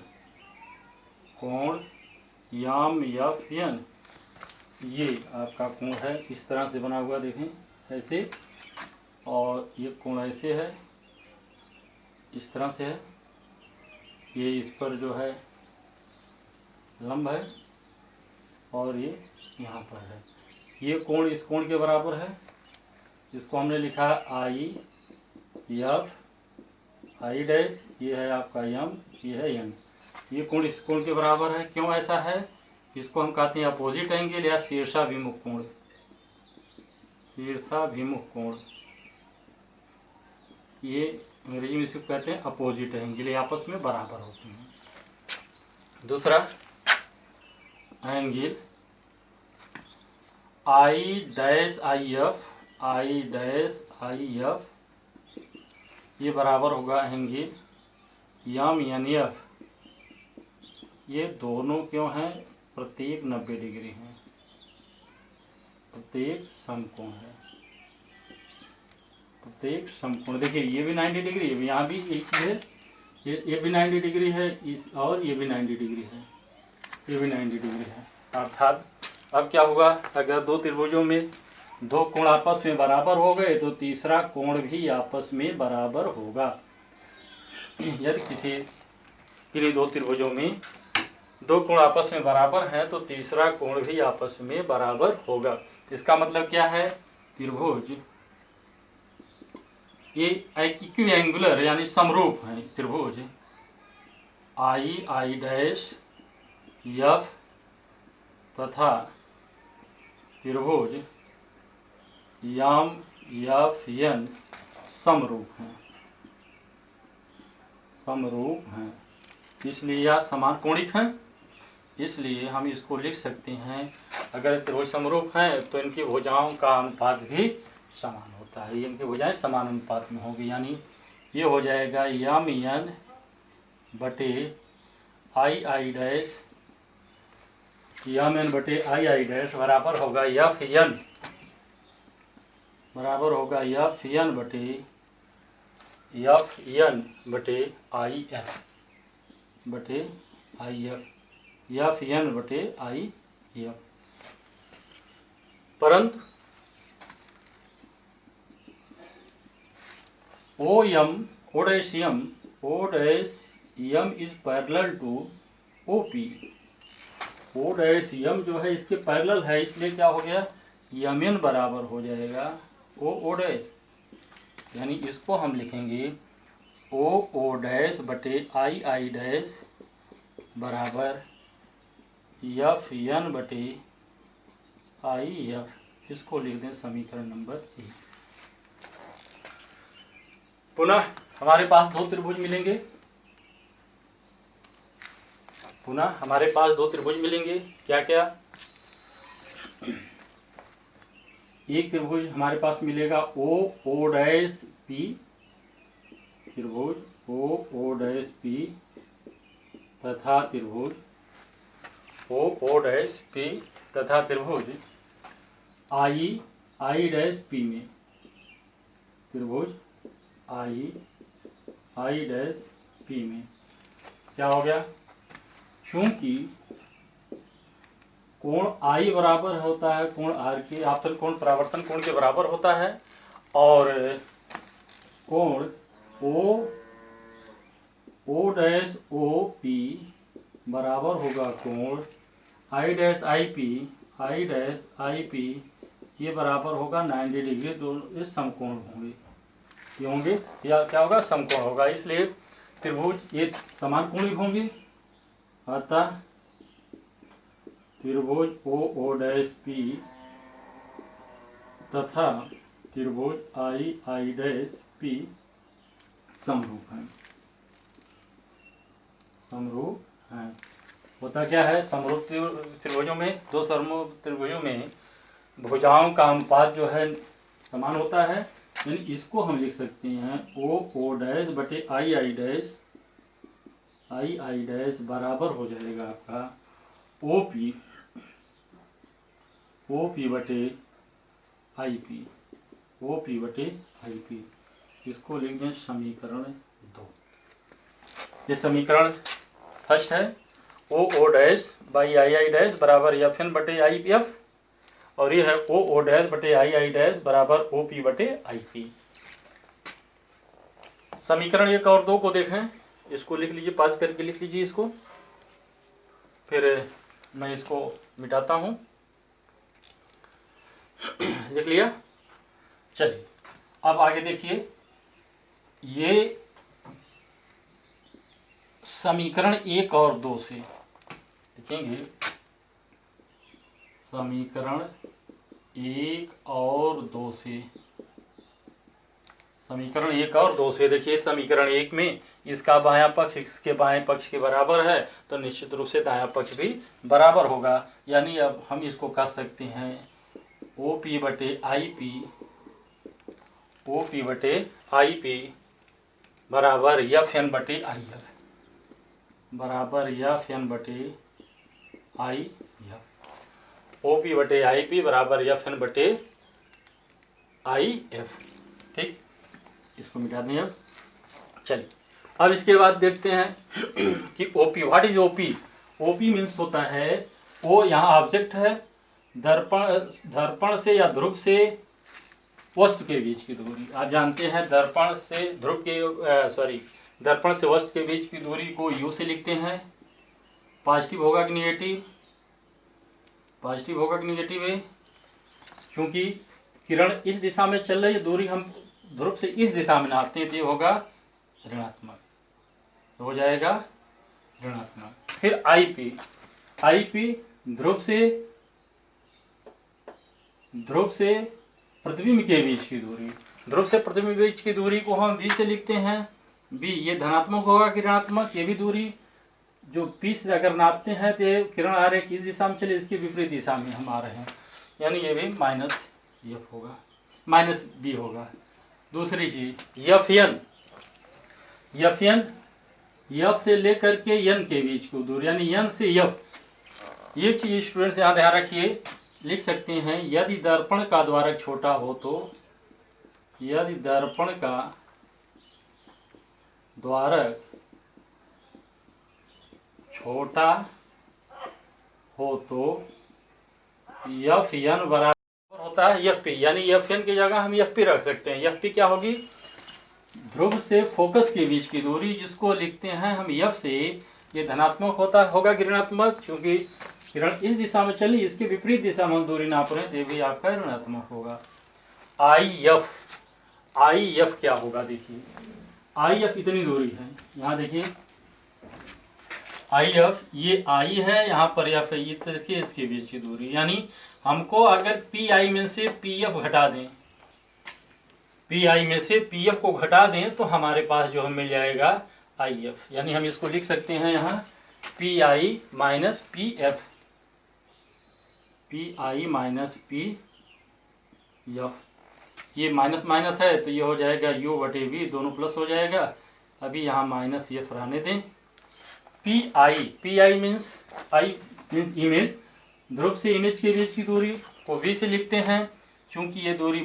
कोण MFN ये आपका कोण है, इस तरह से बना हुआ, देखें ऐसे, और ये कोण ऐसे है, इस तरह से है। ये इस पर जो है लंब है और ये यहाँ पर है। ये कोण इस कोण के बराबर है, जिसको हमने लिखा IFI डैश, ये है आपका M, ये है N। ये कोण इस कोण के बराबर है। क्यों ऐसा है, इसको हम कहते हैं अपोजिट एंगल या शीर्षाभिमुख कोण। शीर्षाभिमुख कोण ये अंग्रेजी में इसको कहते हैं अपोजिट एंगल, ये आपस में बराबर होते हैं। दूसरा एंगल I डैश IF ये बराबर होगा एंगल MNF। ये दोनों क्यों हैं, प्रत्येक 90 डिग्री हैं। प्रत्येक समकोण है। प्रत्येक समकोण देखिए ये भी 90 डिग्री है, यहाँ भी एक चीज़ है, ये भी 90 डिग्री है और ये भी 90 डिग्री है, ये भी 90 डिग्री है। अर्थात अब क्या होगा, अगर दो त्रिभुजों में दो कोण आपस में बराबर हो गए तो तीसरा कोण भी आपस में बराबर होगा। यदि किसी दो त्रिभुजों में दो कोण आपस में बराबर हैं तो तीसरा कोण भी आपस में बराबर होगा। इसका मतलब क्या है, त्रिभुज ये इक्विएंगुलर यानी समरूप है। त्रिभुज आई डैश एफ तथा त्रिभुज यम एफ एन समरूप हैं, समरूप हैं, इसलिए यह समान कोणिक हैं। इसलिए हम इसको लिख सकते हैं, अगर त्रिभुज समरूप हैं तो इनकी भुजाओं का अनुपात भी समान होता है, इनकी भुजाएं समान अनुपात में होगी। यानी ये हो जाएगा यम एन बटे आई डैश, यम एन बटे आई डैश बराबर होगा एफ एन, बराबर होगा एफ एन बटे आई एफ बटे आई एफ, एफ एन बटे आई एफ। परंतु O dash M is parallel to O P. O dash M जो है इसके पैरेलल है, इसलिए क्या हो गया, यम एन बराबर हो जाएगा ओ डैश, यानी इसको हम लिखेंगे ओ डैश बटे आई डैश बराबर एफ एन बटे आई एफ। इसको लिख दें समीकरण नंबर 1। पुनः हमारे पास दो त्रिभुज मिलेंगे, पुनः हमारे पास दो त्रिभुज मिलेंगे, क्या क्या, एक त्रिभुज हमारे पास मिलेगा ओ डैश पी, त्रिभुज ओ डैश पी तथा त्रिभुज ओ डैश पी तथा त्रिभुज आई डैश पी में, त्रिभुज आई डैश पी में क्या हो गया, क्योंकि कोण आई बराबर होता है कोण आर के, आपतन कोण परावर्तन कोण के बराबर होता है, और कोण ओ डैश ओ पी बराबर होगा कोण आई डैश आई पी, ये बराबर होगा 90 डिग्री। दोनों ये समकोण होंगे, ये होंगे या क्या होगा, समकोण होगा। इसलिए त्रिभुज ये समान कोणिक होंगे, अतः त्रिभुज ओ डैश पी तथा त्रिभुज आई डैश पी समरूप हैं, समरूप हैं। होता क्या है, समरूप त्रिभुजों में, दो समरूप त्रिभुजों में भुजाओं का अनुपात जो है समान होता है, यानी इसको हम लिख सकते हैं ओ डैश बटे आई डैश बराबर हो जाएगा आपका ओ पी बटे आई पी, इसको लिख दें समीकरण 2। ये समीकरण फर्स्ट है, O dash by I dash बराबर एफ एन बटे आई पी एफ, और ये है ओ डैश बटे आई डैश बराबर ओ पी बटे आई पी। समीकरण 1 और 2 को देखें, इसको लिख लीजिए, पास करके लिख लीजिए इसको, फिर मैं इसको मिटाता हूं। लिख लिया, चलिए अब आगे देखिए, ये समीकरण 1 और 2 से लिखेंगे, समीकरण 1 और 2 से, समीकरण 1 और 2 से देखिए, समीकरण 1 में इसका बायां पक्ष इसके बाएं पक्ष के बराबर है, तो निश्चित रूप से दायां पक्ष भी बराबर होगा। यानी अब हम इसको कह सकते हैं ओ पी बटे आई पी बराबर एफ एन बटे आई एफ, बराबर एफ एन बटे आई एफ। OP बटे IP बराबर FN बटे IF। ठीक, इसको मिटा दें अब। चलिए अब इसके बाद देखते हैं कि OP, what is OP। OP means होता है, O यहाँ ऑब्जेक्ट है, दर्पण से या ध्रुव से वस्तु के बीच की दूरी। आप जानते हैं दर्पण से वस्तु के बीच की दूरी को U से लिखते हैं। पॉजिटिव होगा कि निगेटिव? पॉजिटिव होगा कि निगेटिव है? क्योंकि किरण इस दिशा में चल रही है, दूरी हम ध्रुव से इस दिशा में नापते हैं, तो ये होगा ऋणात्मक, तो हो जाएगा ऋणात्मक। फिर IP ध्रुव से प्रतिबिंब के बीच की दूरी। ध्रुव से प्रतिबिंब के बीच की दूरी को हम V से लिखते हैं। B ये धनात्मक होगा कि ऋणात्मक? ये भी दूरी जो P से अगर नापते हैं तो किरण आ रही है किस दिशा में चले, इसकी विपरीत दिशा में हम आ रहे हैं, यानी ये भी -F होगा, -B होगा। दूसरी चीज FN F से लेकर के N के बीच की दूरी, यानी N से F। ये चीज स्टूडेंट्स यहाँ ध्यान रखिए, लिख सकते हैं यदि दर्पण का द्वारक छोटा हो तो, यदि दर्पण का द्वारक छोटा हो तो FN बराबर होता है FP, यानी FN की जगह हम FP रख सकते हैं। FP क्या होगी? ध्रुव से फोकस के बीच की दूरी, जिसको लिखते हैं हम F से। ये धनात्मक होगा कि ऋणात्मक? क्योंकि किरण इस दिशा में चली, इसके विपरीत दिशा में हम दूरी नाप रहे हैं, तो ये भी आपका ऋणात्मक होगा। IF क्या होगा? देखिए IF इतनी दूरी है, यहाँ देखिए IF, ये I है, यहाँ पर F है, इसके बीच की दूरी। यानी हमको अगर PI में से PF घटा दें, PI में से PF को घटा दें, तो हमारे पास जो हमें मिल जाएगा IF। यानी हम इसको लिख सकते हैं यहाँ PI minus PF, PI minus PF। ये माइनस माइनस है तो ये हो जाएगा U बटे V, दोनों प्लस हो जाएगा। अभी यहाँ माइनस F रहने दें। PI मीन्स इमेज, ध्रुव से इमेज के बीच की दूरी को V से लिखते हैं। क्योंकि ये दूरी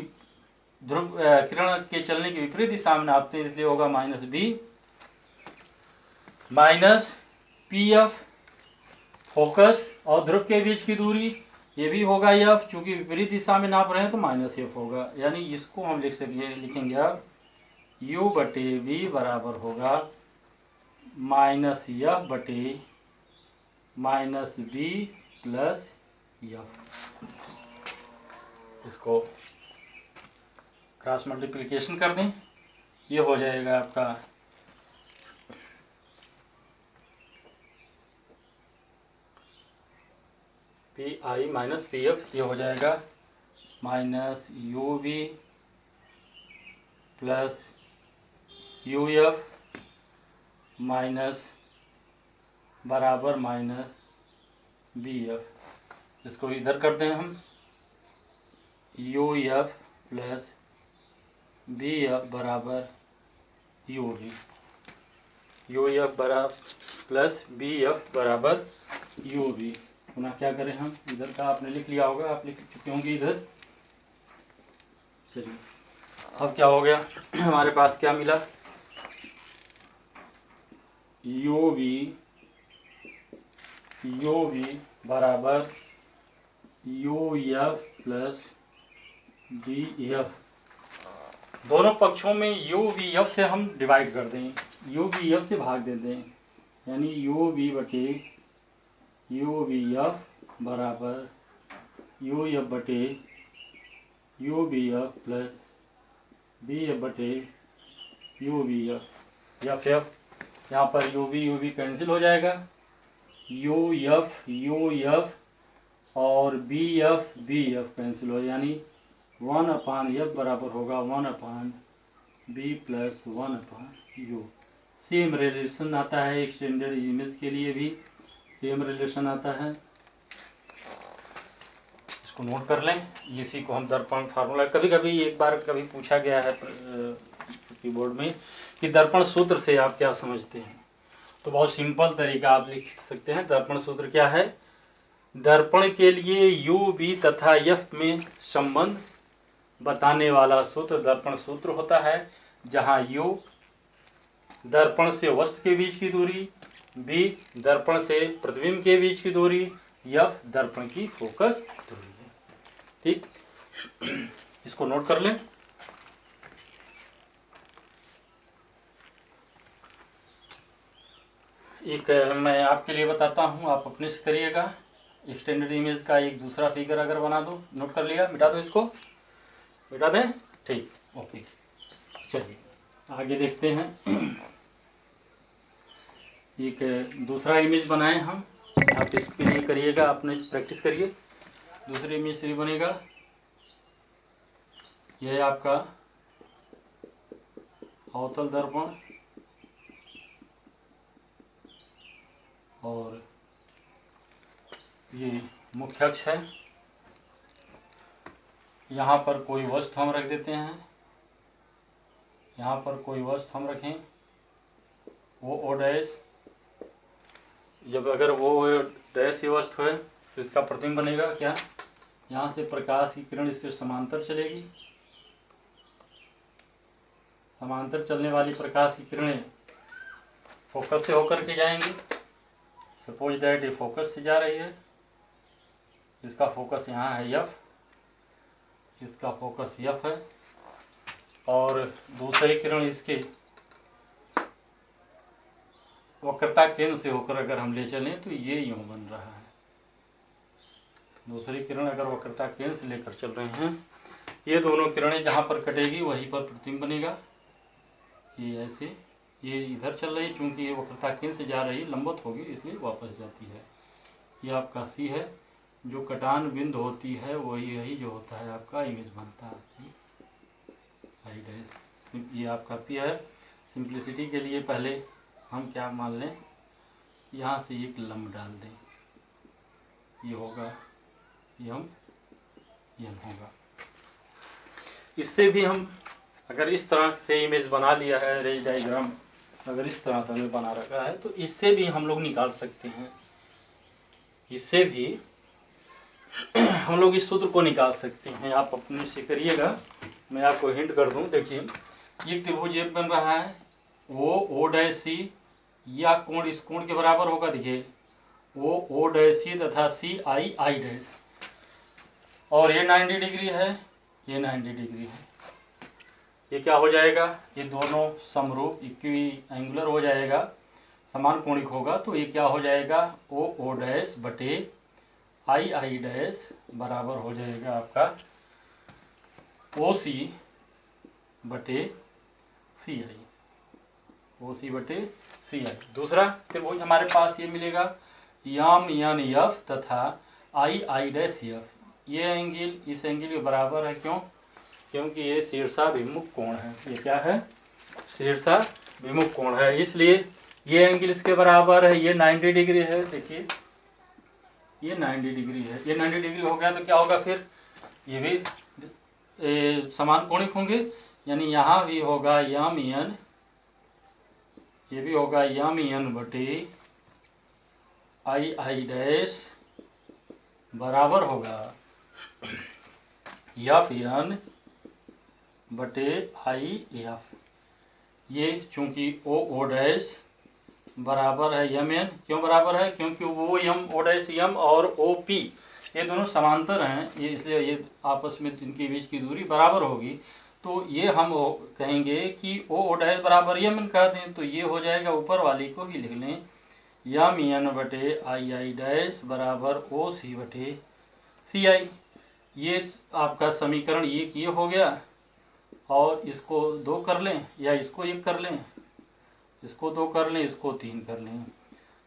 ध्रुव किरण के चलने की विपरीत दिशा में नापते हैं, इसलिए होगा -B माइनस PF फोकस और ध्रुव के बीच की दूरी, ये भी होगा F, चूंकि विपरीत दिशा में नाप रहे हैं तो -F होगा। यानी इसको हम लिखेंगे अब U बटे V बराबर होगा -F बटे -B प्लस F। इसको क्रॉस मल्टीप्लिकेशन कर दें, ये हो जाएगा आपका PI माइनस PF, ये हो जाएगा -UV प्लस UF माइनस बराबर -BF। इसको इधर कर दें हम, UF प्लस BF बराबर UV, UF बराबर प्लस BF बराबर UV। पुनः क्या करें हम, इधर का आपने लिख लिया होगा, आप लिख चुके होंगे इधर। चलिए अब क्या हो गया, हमारे पास क्या मिला, UV बराबर UF प्लस BF। दोनों पक्षों में UVF से हम डिवाइड कर दें, UVF से भाग दे दें, यानी UV बटे UVF बराबर UF बटे UVF प्लस BF बटे UVF। यहाँ पर UV कैंसिल हो जाएगा, UF और BF कैंसिल हो, यानी 1/F बराबर होगा 1/B plus 1/U। Same relation आता है, एक्सटेंडेड इमेज के लिए भी सेम रिलेशन आता है, इसको नोट कर लें। इसी को हम दर्पण फार्मूला, कभी कभी पूछा गया है कीबोर्ड में कि दर्पण सूत्र से आप क्या समझते हैं, तो बहुत सिंपल तरीका आप लिख सकते हैं। दर्पण सूत्र क्या है, दर्पण के लिए यू वी तथा एफ में संबंध बताने वाला सूत्र दर्पण सूत्र होता है, जहां यू दर्पण से वस्तु के बीच की दूरी, बी दर्पण से प्रतिबिंब के बीच की दूरी, एफ दर्पण की फोकस दूरी है। ठीक, इसको नोट कर लें। एक मैं आपके लिए बताता हूं, आप अपने से करिएगा। एक्सटेंडेड इमेज का एक दूसरा फिगर अगर बना दो, नोट कर लिया, मिटा दो, इसको मिटा दें। ठीक, ओके, चलिए आगे देखते हैं। एक दूसरा इमेज बनाए हम, आप इसके लिए करिएगा, अपने प्रैक्टिस करिए। दूसरे इमेज से भी बनेगा। यह है आपका अवतल दर्पण और ये मुख्य अक्ष है। यहाँ पर कोई वस्तु हम रख देते हैं, यहाँ पर कोई वस्तु हम रखें, वो ओ डैश, जब अगर वो डैश ये वस्तु है तो इसका प्रतिबिंब बनेगा क्या, यहाँ से प्रकाश की किरण इसके समांतर चलेगी, समांतर चलने वाली प्रकाश की किरणें फोकस से होकर के जाएंगी। सपोज दैट ये फोकस से जा रही है, इसका फोकस यहाँ है एफ, इसका फोकस एफ है, और दूसरी किरण इसके वक्रता केंद्र से होकर अगर हम ले चलें तो ये यूं बन रहा है। दूसरी किरण अगर वक्रता केंद्र से लेकर चल रहे हैं, ये दोनों किरणें जहाँ पर कटेगी वहीं पर प्रतिबिंब बनेगा। ये ऐसे, ये इधर चल रही, चूंकि ये वक्रता केंद्र से जा रही, लंबवत होगी इसलिए वापस जाती है। ये आपका सी है, जो कटान बिंदु होती है वही यही जो होता है आपका इमेज बनता है। ये आपका पी है। सिंप्लिसिटी के लिए पहले हम क्या मान लें, यहाँ से एक लंब डाल दें, ये होगा यम, यम होगा। इससे भी हम अगर इस तरह से इमेज बना लिया है, रेज डायग्राम अगर इस तरह से हमें बना रखा है, तो इससे भी हम लोग निकाल सकते हैं। इससे भी हम लोग इस सूत्र को निकाल सकते हैं। आप अपने से करिएगा, मैं आपको हिंट कर दूं। देखिए, ये त्रिभुज एफ बन रहा है, वो ओ डैश सी, या कोण इस कोण के बराबर होगा। देखिए, वो ओ डैश सी तथा सी आई आई डैश, और ये 90 डिग्री है, ये 90 डिग्री है। ये क्या हो जाएगा, ये दोनों समरूप इक्वी एंगुलर हो जाएगा, समान कोणिक होगा। तो ये क्या हो जाएगा, ओ ओ डैश बटे आई आई डैश बराबर हो जाएगा आपका ओ सी बटे सी आई, ओ सी बटे सी आई। दूसरा त्रिभुज हमारे पास ये मिलेगा, यम एन एफ तथा आई आई डैश एफ। ये एंगल इस एंगल के बराबर है, क्यों, क्योंकि ये शीर्षाभिमुख कोण है। ये क्या है, शीर्षाभिमुख कोण है, इसलिए ये एंगल इसके बराबर है। ये 90 डिग्री है, देखिए ये 90 डिग्री है। ये 90 डिग्री हो गया तो क्या होगा, फिर ये भी समान कोणिक होंगे, यानी यहाँ भी होगा यम एन, ये भी होगा यम एन बटे आई आई डैश बराबर होगा एफ एन बटे आई एफ। ये चूंकि ओ ओ डैश बराबर है यम एन, क्यों बराबर है, क्योंकि वो यम ओ डैश यम और ओ पी ये दोनों समांतर हैं, ये इसलिए ये आपस में इनके बीच की दूरी बराबर होगी। तो ये हम कहेंगे कि ओ ओ डैश बराबर यम एन कह दें, तो ये हो जाएगा, ऊपर वाली को ही लिख लें, यम एन बटे आई आई डैश बराबर ओ सी बटे सी आई। ये आपका समीकरण ये हो गया, और इसको 2 कर लें, या इसको 1 कर लें, इसको 2 कर लें, इसको 3 कर लें।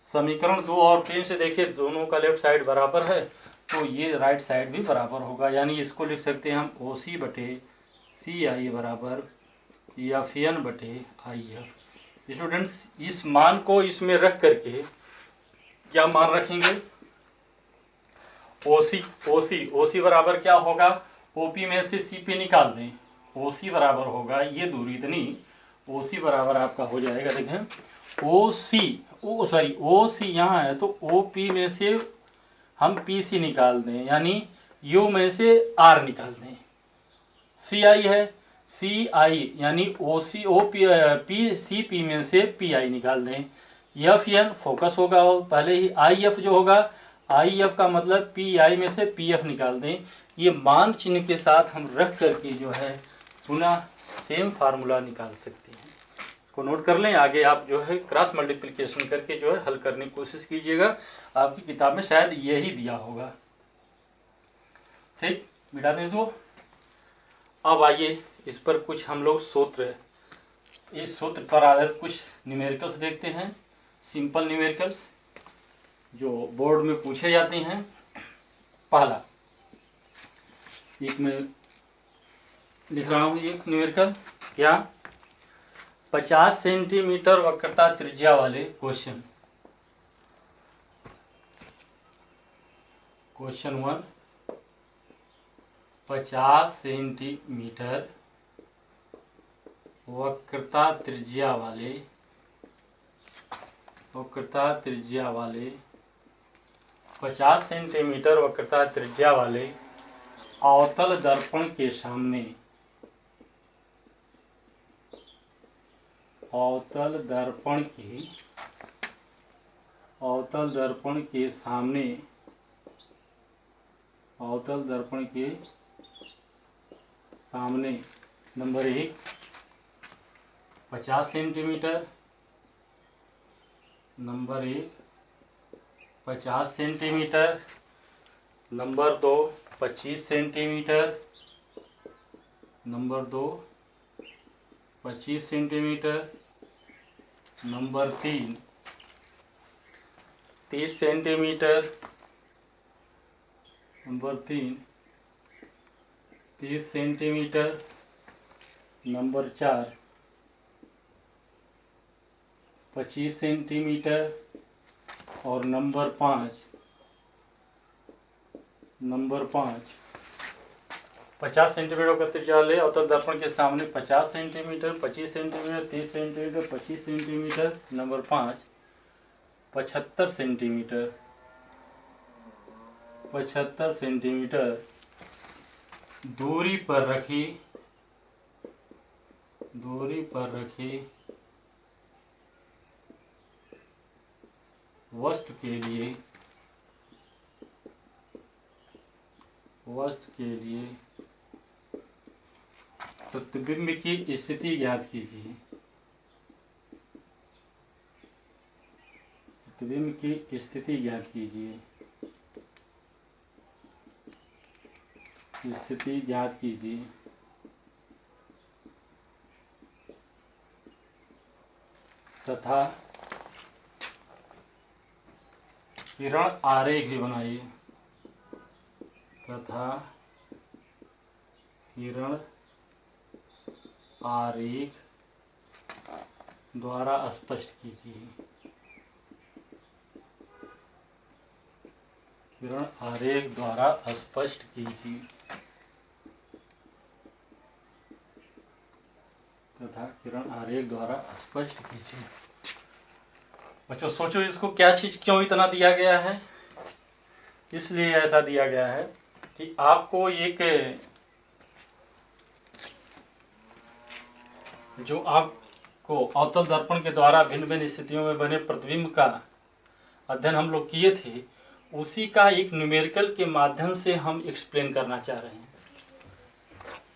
समीकरण 2 और 3 से देखिए दोनों का लेफ्ट साइड बराबर है, तो ये राइट साइड भी बराबर होगा, यानी इसको लिख सकते हैं हम ओ सी बटे सी आई बराबर एफ एन बटे आई एफ। स्टूडेंट्स, इस मान को इसमें रख करके क्या मान रखेंगे, ओ सी बराबर क्या होगा, ओपी में से सी पे निकाल दें, ओ सी बराबर होगा ये दूरी इतनी, ओ सी बराबर आपका हो जाएगा, देखें ओ सी यहाँ है, तो ओ पी में से हम पी सी निकाल दें, यानी यू में से आर निकाल दें। सी आई है, सी आई यानी ओ सी ओ पी सी पी में से पी आई निकाल दें। एफ एन फोकस होगा, पहले ही आई एफ जो होगा, आई एफ का मतलब पी आई में से पी एफ निकाल दें। ये मान चिन्ह के साथ हम रख करके जो है पुनः सेम फार्मूला निकाल सकते हैं। को नोट कर लें, आगे आप जो है क्रॉस मल्टीप्लिकेशन करके जो है हल करने की कोशिश कीजिएगा। आपकी किताब में शायद यही दिया होगा। ठीक, मिटा दें इसको। अब आइए इस पर कुछ हम लोग सूत्र, इस सूत्र पर आधारित कुछ न्यूमेरिकल्स देखते हैं, सिंपल न्यूमेरिकल्स जो बोर्ड में पूछे जाते हैं। पहला एक में लिख रहा हूँ, एक न्यूमेरिकल क्या, 50 सेंटीमीटर वक्रता त्रिज्या वाले क्वेश्चन 1, 50 सेंटीमीटर वक्रता त्रिज्या वाले 50 सेंटीमीटर वक्रता त्रिज्या वाले अवतल दर्पण के सामने, अवतल दर्पण के सामने number 1 50 centimetre, number 1 50 centimetre, number 2 25 centimetre, number 2 25 centimetre, number 3 30 centimetre, number 3 30 centimetre, number 4 25 centimetre और नंबर 5 50 सेंटीमीटर का त्रिज्या ले अवतल दर्पण के सामने 50 centimetre, 25 centimetre, 30 centimetre, 25 centimetre, number 5 75 centimetre, 75 centimetre दूरी पर रखी वस्तु के लिए प्रतिबिंब की स्थिति ज्ञात कीजिए। प्रतिबिंब की स्थिति ज्ञात कीजिए। तथा किरण आरेख भी बनाइए। तथा किरण आरेख द्वारा स्पष्ट कीजिए। किरण आरेख द्वारा स्पष्ट कीजिए। तथा किरण आरेख द्वारा स्पष्ट कीजिए। बच्चों सोचो इसको, क्या चीज क्यों इतना दिया गया है? इसलिए ऐसा दिया गया है कि आपको एक जो आपको अवतल दर्पण के द्वारा भिन्न भिन्न स्थितियों में बने प्रतिबिंब का अध्ययन हम लोग किए थे, उसी का एक न्यूमेरिकल के माध्यम से हम एक्सप्लेन करना चाह रहे हैं।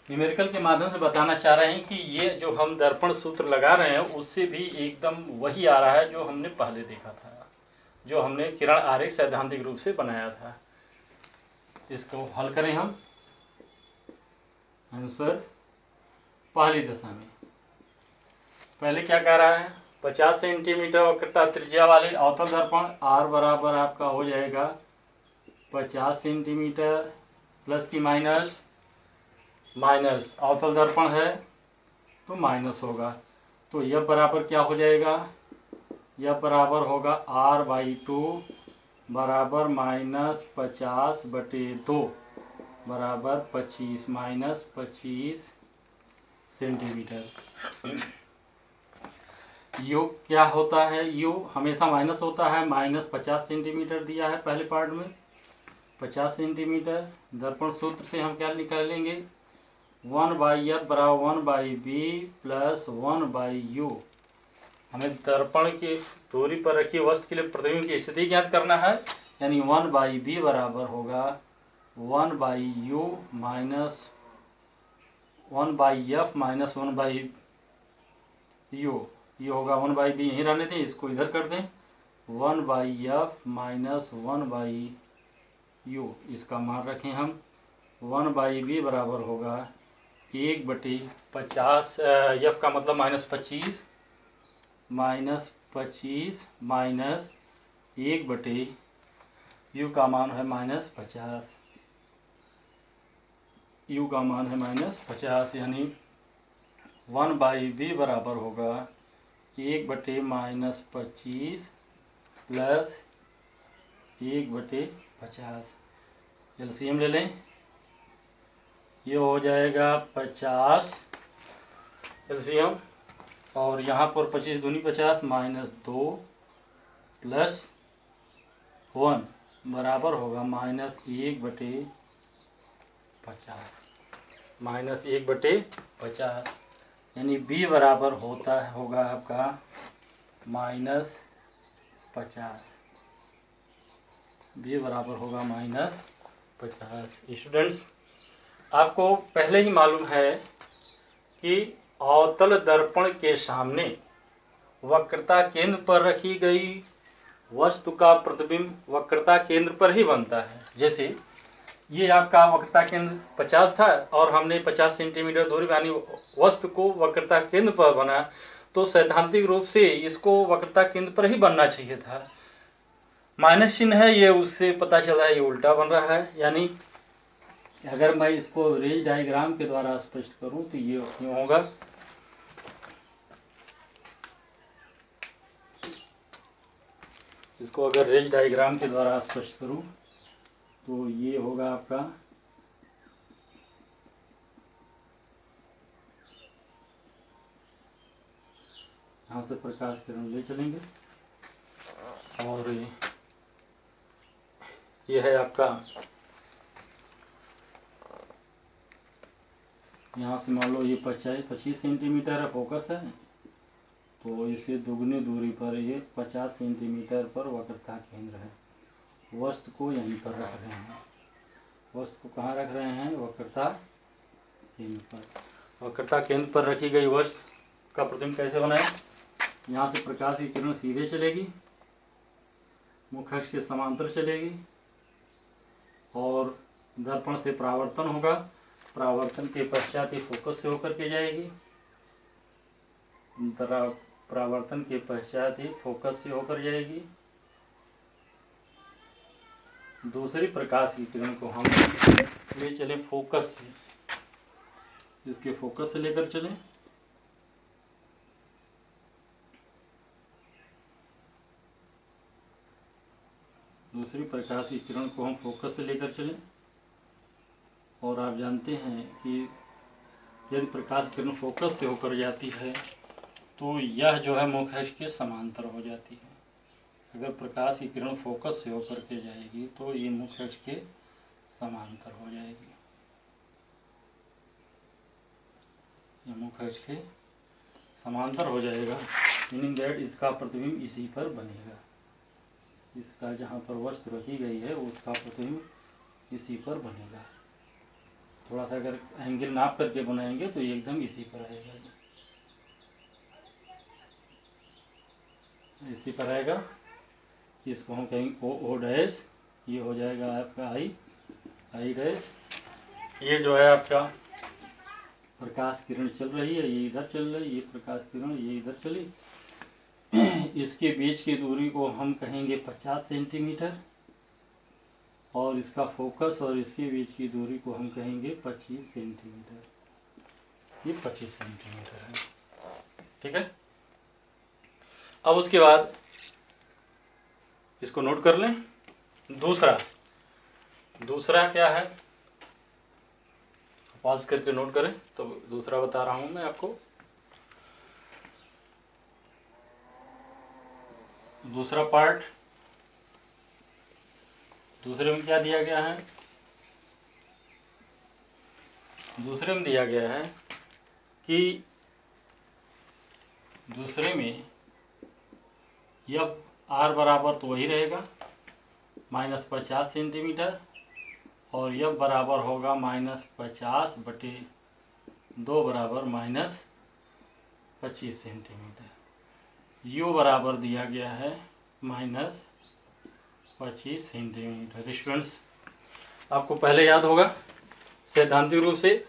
न्यूमेरिकल के माध्यम से बताना चाह रहे हैं कि ये जो हम दर्पण सूत्र लगा रहे हैं उससे भी एकदम वही आ रहा है जो हमने पहले देखा था, जो हमने किरण आरेख सैद्धांतिक रूप से बनाया था। इसको हल करें हम। आंसर पहली दशा में पहले क्या कह रहा है, 50 सेंटीमीटर वक्रता त्रिज्या वाले अवतल दर्पण आर बराबर आपका हो जाएगा 50 सेंटीमीटर प्लस की माइनस अवतल दर्पण है तो माइनस होगा, तो यह बराबर क्या हो जाएगा, यह बराबर होगा r/2 बराबर -50/2 बराबर 25 सेंटीमीटर। यू क्या होता है, यू हमेशा माइनस होता है, -50 सेंटीमीटर दिया है पहले पार्ट में, 50 सेंटीमीटर। दर्पण सूत्र से हम क्या निकालेंगे, 1/f बराबर 1/b प्लस 1/u। हमें दर्पण की दूरी पर रखी वस्तु के लिए प्रतिबिंब की स्थिति ज्ञात करना है, यानी 1/b बराबर होगा 1/u minus 1/f minus 1/u। ये होगा 1/b, यहीं रहने दें, इसको इधर कर दें, 1/f माइनस 1/u। इसका मान रखें हम, 1/b बराबर होगा 1/50, f का मतलब -25 माइनस 1/u का मान है -50, u का मान है -50, यानी 1/b बराबर होगा 1/-25 प्लस 1/50। एलसीएम ले लें, ये हो जाएगा 50 एलसीएम, और यहाँ पर 25 दूनी 50 माइनस 2 प्लस 1 बराबर होगा -1/50, -1/50, यानी b बराबर होगा आपका -50, b बराबर होगा -50। स्टूडेंट्स, आपको पहले ही मालूम है कि अवतल दर्पण के सामने वक्रता केंद्र पर रखी गई वस्तु का प्रतिबिंब वक्रता केंद्र पर ही बनता है। जैसे ये आपका वक्रता केंद्र 50 था और हमने 50 सेंटीमीटर दूरी यानी वस्तु को वक्रता केंद्र पर बना, तो सैद्धांतिक रूप से इसको वक्रता केंद्र पर ही बनना चाहिए था। माइनस चिन्ह है, ये उससे पता चला है ये उल्टा बन रहा है। यानी अगर मैं इसको रेज डायग्राम के द्वारा स्पष्ट करूं तो ये क्यों होगा, इसको अगर रेज डायग्राम के द्वारा स्पष्ट करूं तो ये होगा आपका यहाँ से प्रकाश किरण ले चलेंगे और ये है आपका, यहाँ से मान लो ये 25 सेंटीमीटर है, फोकस है, तो इसे दुगनी दूरी पर ये 50 सेंटीमीटर पर वक्रता केंद्र है। वस्तु को यहीं पर रख रहे हैं, वस्तु को कहाँ रख रहे हैं, वक्रता केंद्र पर। वक्रता केंद्र पर रखी गई वस्तु का प्रतिबिंब कैसे बनाए, यहाँ से प्रकाश की किरण सीधे चलेगी, मुख्य अक्ष के समांतर चलेगी और दर्पण से परावर्तन होगा, परावर्तन के पश्चात ये फोकस से होकर के जाएगी, परावर्तन के पश्चात ही फोकस से होकर जाएगी। दूसरी प्रकाश की किरण को हम ले चले फोकस से, इसके फोकस से लेकर चले, दूसरी प्रकाश की किरण को हम फोकस से लेकर चले। और आप जानते हैं कि यदि प्रकाश किरण फोकस से होकर जाती है तो यह जो है मुख्य अक्ष के समांतर हो जाती है। अगर प्रकाश की किरण फोकस से होकर के जाएगी तो ये मुख्य अक्ष के समांतर हो जाएगी, ये मुख्य अक्ष के समांतर हो जाएगा, मीनिंग दैट इसका प्रतिबिंब इसी पर बनेगा, इसका जहाँ पर वस्तु रखी गई है उसका प्रतिबिंब इसी पर बनेगा। थोड़ा सा अगर एंगल नाप करके बनाएंगे तो ये एकदम इसी पर आएगा, इसी पर आएगा। इसको हम कहेंगे ओ डैश, ये हो जाएगा आपका आई डैश। ये जो है आपका प्रकाश किरण चल रही है, ये इधर चल रही, ये प्रकाश किरण ये इधर चली, इसके बीच की दूरी को हम कहेंगे 50 सेंटीमीटर और इसका फोकस और इसके बीच की दूरी को हम कहेंगे 25 सेंटीमीटर, ये 25 सेंटीमीटर है, ठीक है। अब उसके बाद इसको नोट कर लें। दूसरा क्या है, पॉज करके नोट करें, तो दूसरा बता रहा हूं मैं आपको। दूसरा दूसरे में क्या दिया गया है? दूसरे में दिया गया है कि दूसरे में यह आर बराबर तो वही रहेगा -50 सेंटीमीटर, और यह बराबर होगा -50/2 बराबर -25 सेंटीमीटर। यू बराबर दिया गया है -25 सेंटीमीटर। स्टूडेंट्स, आपको पहले याद होगा सैद्धांतिक रूप से,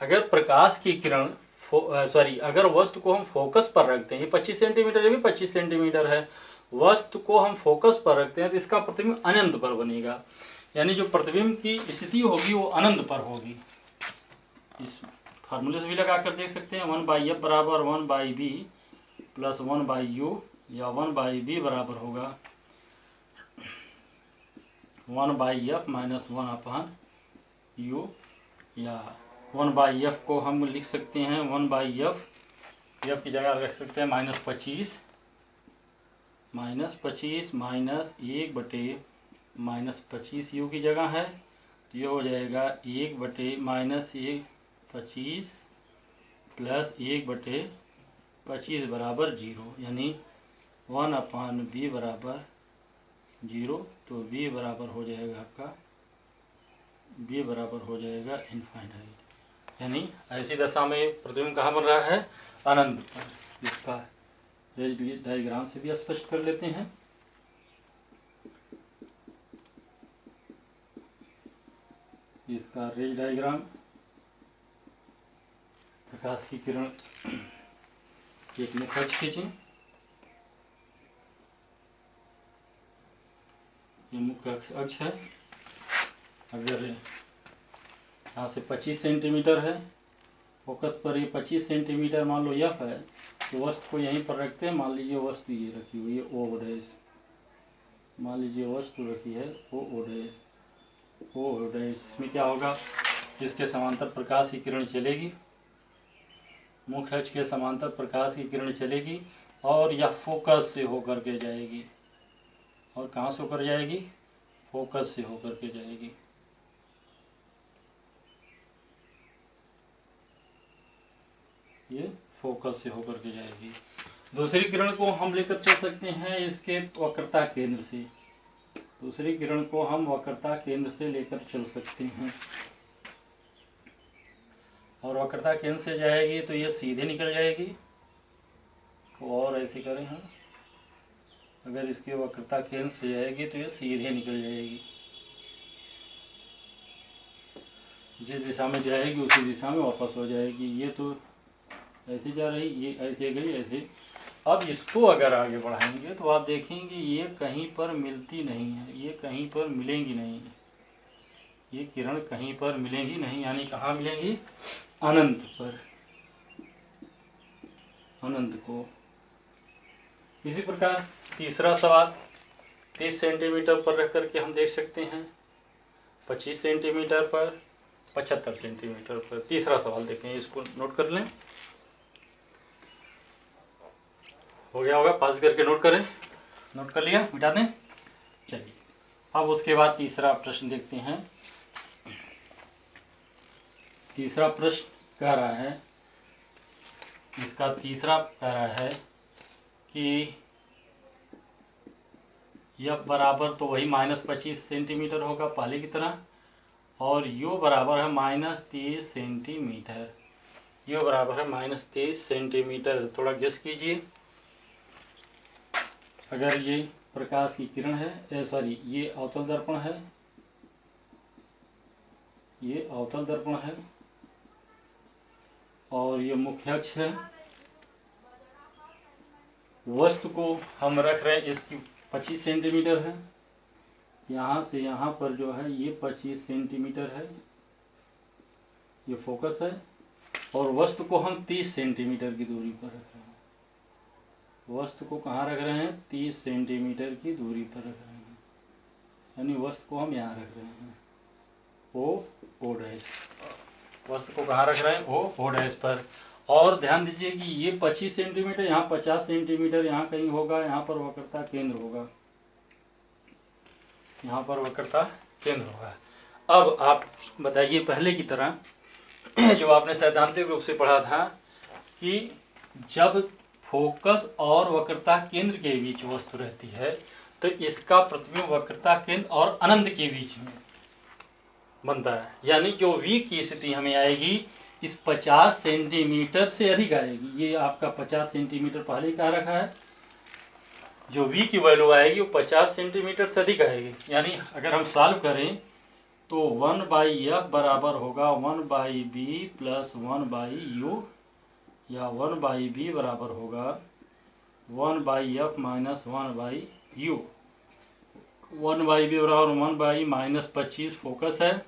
अगर प्रकाश की किरण अगर वस्तु को हम फोकस पर रखते हैं, 25 सेंटीमीटर, ये भी 25 सेंटीमीटर है, वस्तु को हम फोकस पर रखते हैं तो इसका प्रतिबिंब अनंत पर बनेगा, यानी जो प्रतिबिंब की स्थिति होगी वो अनंत पर होगी। इस फार्मूले से भी लगा कर देख सकते हैं, 1/f बराबर 1/b प्लस 1/u, या 1/b बराबर होगा 1/f माइनस 1/u, या 1/f को हम लिख सकते हैं 1/f, f की जगह रख सकते हैं -25 माइनस 1/-25 u की जगह है, तो ये हो जाएगा 1/-1/25 प्लस 1/25 बराबर 0, यानी 1/b बराबर 0। तो b बराबर हो जाएगा आपका, b बराबर हो जाएगा इनफाइनाइट, यानी ऐसी दशा में प्रतिबिंब कहाँ बन रहा है? अनंत पर। इसका डायग्राम से भी स्पष्ट कर लेते हैं। इसका रेज डायग्राम, प्रकाश की किरण एक मुख्य अक्ष खींचें, ये मुख्य अक्ष है। अगर यहाँ से 25 सेंटीमीटर है, फोकस पर ये 25 सेंटीमीटर मान लो एफ है, तो वस्तु को यहीं पर रखते हैं। मान लीजिए वस्तु ये रखी हुई है ओ डैश, मान लीजिए वस्तु रखी है ओ डैश, इसमें क्या होगा? इसके समांतर प्रकाश की किरण चलेगी, मुख्य अक्ष के समांतर प्रकाश की किरण चलेगी, और यह फोकस से होकर के जाएगी। और कहाँ से होकर जाएगी? फोकस से होकर के जाएगी। ये फोकस से होकर के जाएगी। दूसरी किरण को हम लेकर चल सकते हैं इसके वक्रता केंद्र से, दूसरी किरण को हम वक्रता केंद्र से लेकर चल सकते हैं, और वक्रता केंद्र से जाएगी तो ये सीधे निकल जाएगी। और ऐसे करें हम, अगर इसके वक्रता केंद्र से जाएगी तो ये सीधे निकल जाएगी, जिस दिशा में जाएगी उसी दिशा में वापस हो जाएगी। ये तो ऐसे जा रही, ये ऐसे गई, ऐसे। अब इसको अगर आगे बढ़ाएंगे तो आप देखेंगे ये कहीं पर मिलती नहीं है, ये कहीं पर मिलेंगी नहीं, ये किरण कहीं पर मिलेंगी नहीं, यानी कहाँ मिलेंगी? अनंत पर, अनंत को। इसी प्रकार तीसरा सवाल 30 सेंटीमीटर पर रख करके हम देख सकते हैं, 25 सेंटीमीटर पर, 75 सेंटीमीटर पर। तीसरा सवाल देखें, इसको नोट कर लें। हो गया होगा, पास करके नोट करें। नोट कर लिया? मिटा दें? चलिए, अब उसके बाद तीसरा प्रश्न देखते हैं। तीसरा प्रश्न कह रहा है, इसका तीसरा कह रहा है कि यफ बराबर तो वही -25 सेंटीमीटर होगा पहले की तरह, और यू बराबर है -30 सेंटीमीटर। यू बराबर है -30 सेंटीमीटर। थोड़ा गेस कीजिए, अगर ये प्रकाश की किरण है, सॉरी ये अवतल दर्पण है, ये अवतल दर्पण है, और ये मुख्य अक्ष है। वस्तु को हम रख रहे हैं, इसकी 25 सेंटीमीटर है, यहाँ से यहाँ पर जो है ये 25 सेंटीमीटर है, ये फोकस है, और वस्तु को हम 30 सेंटीमीटर की दूरी पर रख रहे हैं। वस्तु को कहाँ रख रहे हैं? 30 सेंटीमीटर की दूरी पर रख रहे हैं, यानी वस्तु को हम यहाँ रख रहे हैं ओ डैश। वस्तु को कहाँ रख रहे हैं? ओ डैश पर। और ध्यान दीजिए कि ये 25 सेंटीमीटर, यहाँ 50 सेंटीमीटर यहाँ कहीं होगा, यहाँ पर वक्रता केंद्र होगा। यहाँ पर वक्रता केंद्र होगा। अब आप बताइए पहले की तरह जो आपने सैद्धांतिक रूप से पढ़ा था कि जब फोकस और वक्रता केंद्र के बीच वस्तु रहती है तो इसका प्रतिबिंब वक्रता केंद्र और अनंत के बीच में बनता है, यानी जो V की स्थिति हमें आएगी इस 50 सेंटीमीटर से अधिक आएगी। ये आपका 50 सेंटीमीटर पहले कहा रखा है, जो V की वैल्यू आएगी वो 50 सेंटीमीटर से अधिक आएगी। यानी अगर हम सॉल्व करें तो 1/f बराबर होगा 1/b प्लस 1/u, या 1/b बराबर होगा 1/f माइनस 1/u। 1/b बराबर 1/, माइनस 25 फोकस है,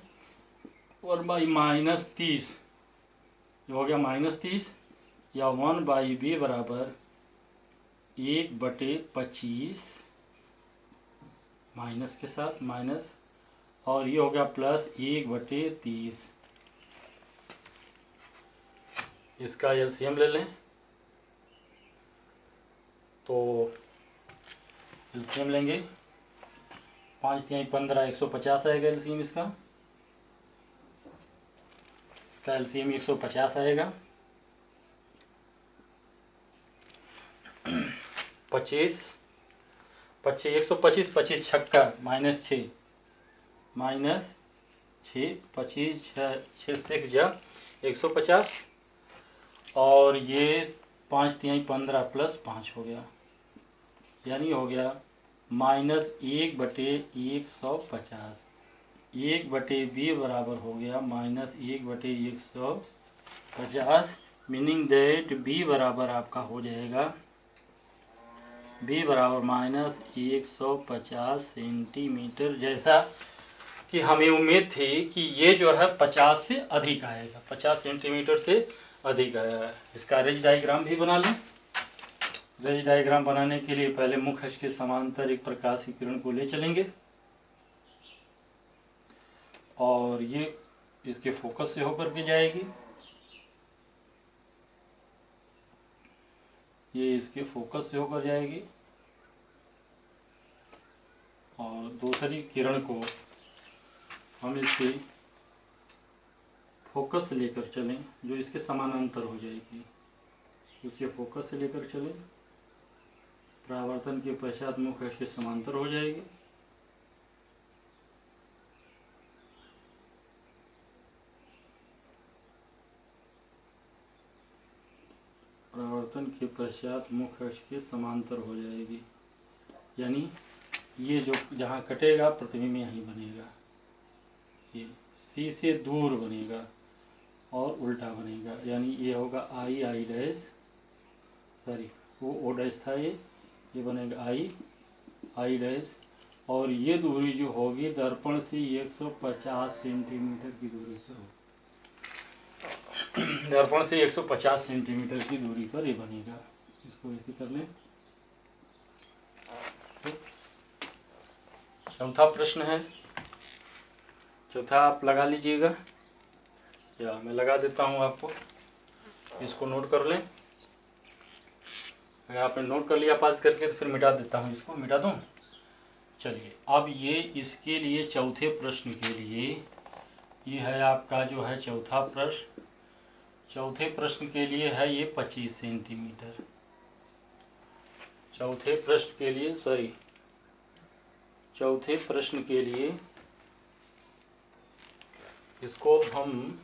1/, माइनस 30 जो हो गया माइनस 30, या 1/b बराबर 1/25 माइनस के साथ माइनस, और ये हो गया प्लस 1/30। इसका एलसीएम ले लें तो एलसीएम लेंगे 5 × 15 150 आएगा एलसीएम इसका एलसीएम 150 आएगा। 25 125 25 छक्का माइनस 6 25 6 जा 150, और ये 5 × 15 प्लस 5 हो गया, यानी हो गया माइनस 1/150। 1/b बराबर हो गया माइनस 1/150, मीनिंग दैट b बराबर आपका हो जाएगा b बराबर माइनस 150 सेंटीमीटर, जैसा कि हमें उम्मीद थी कि ये जो है 50 से अधिक आएगा, 50 सेंटीमीटर से अधिक आया। इसका रेज डायग्राम भी बना लें। रेज डायग्राम बनाने के लिए पहले मुख्य अक्ष के समांतर एक प्रकाश की किरण को ले चलेंगे, और ये इसके फोकस से होकर के जाएगी, ये इसके फोकस से होकर जाएगी, और दूसरी किरण को हम इसके फोकस से लेकर चलें जो इसके समानांतर हो जाएगी। इसके फोकस से लेकर चलें, परावर्तन के पश्चात मुख्य अक्ष के समांतर हो जाएगी, परावर्तन के पश्चात मुख्य अक्ष के समांतर हो जाएगी, यानी ये जो जहाँ कटेगा प्रतिबिंब यहीं बनेगा, ये सी से दूर बनेगा और उल्टा बनेगा, यानी ये होगा आई डैश, सॉरी वो ओ डैश था, ये बनेगा आई डैश, और ये दूरी जो होगी दर्पण से 150 सेंटीमीटर की दूरी पर होगी, दर्पण से 150 सेंटीमीटर की दूरी पर ये बनेगा। इसको ऐसे कर लें। चौथा प्रश्न है, चौथा आप लगा लीजिएगा, या मैं लगा देता हूँ आपको, इसको नोट कर लें। अगर आपने नोट कर लिया पास करके तो फिर मिटा देता हूँ, इसको मिटा दूँ। चलिए अब ये इसके लिए चौथे प्रश्न के लिए ये है आपका जो है चौथा प्रश्न। चौथे प्रश्न के लिए है ये 25 सेंटीमीटर। चौथे प्रश्न के लिए चौथे प्रश्न के लिए इसको हम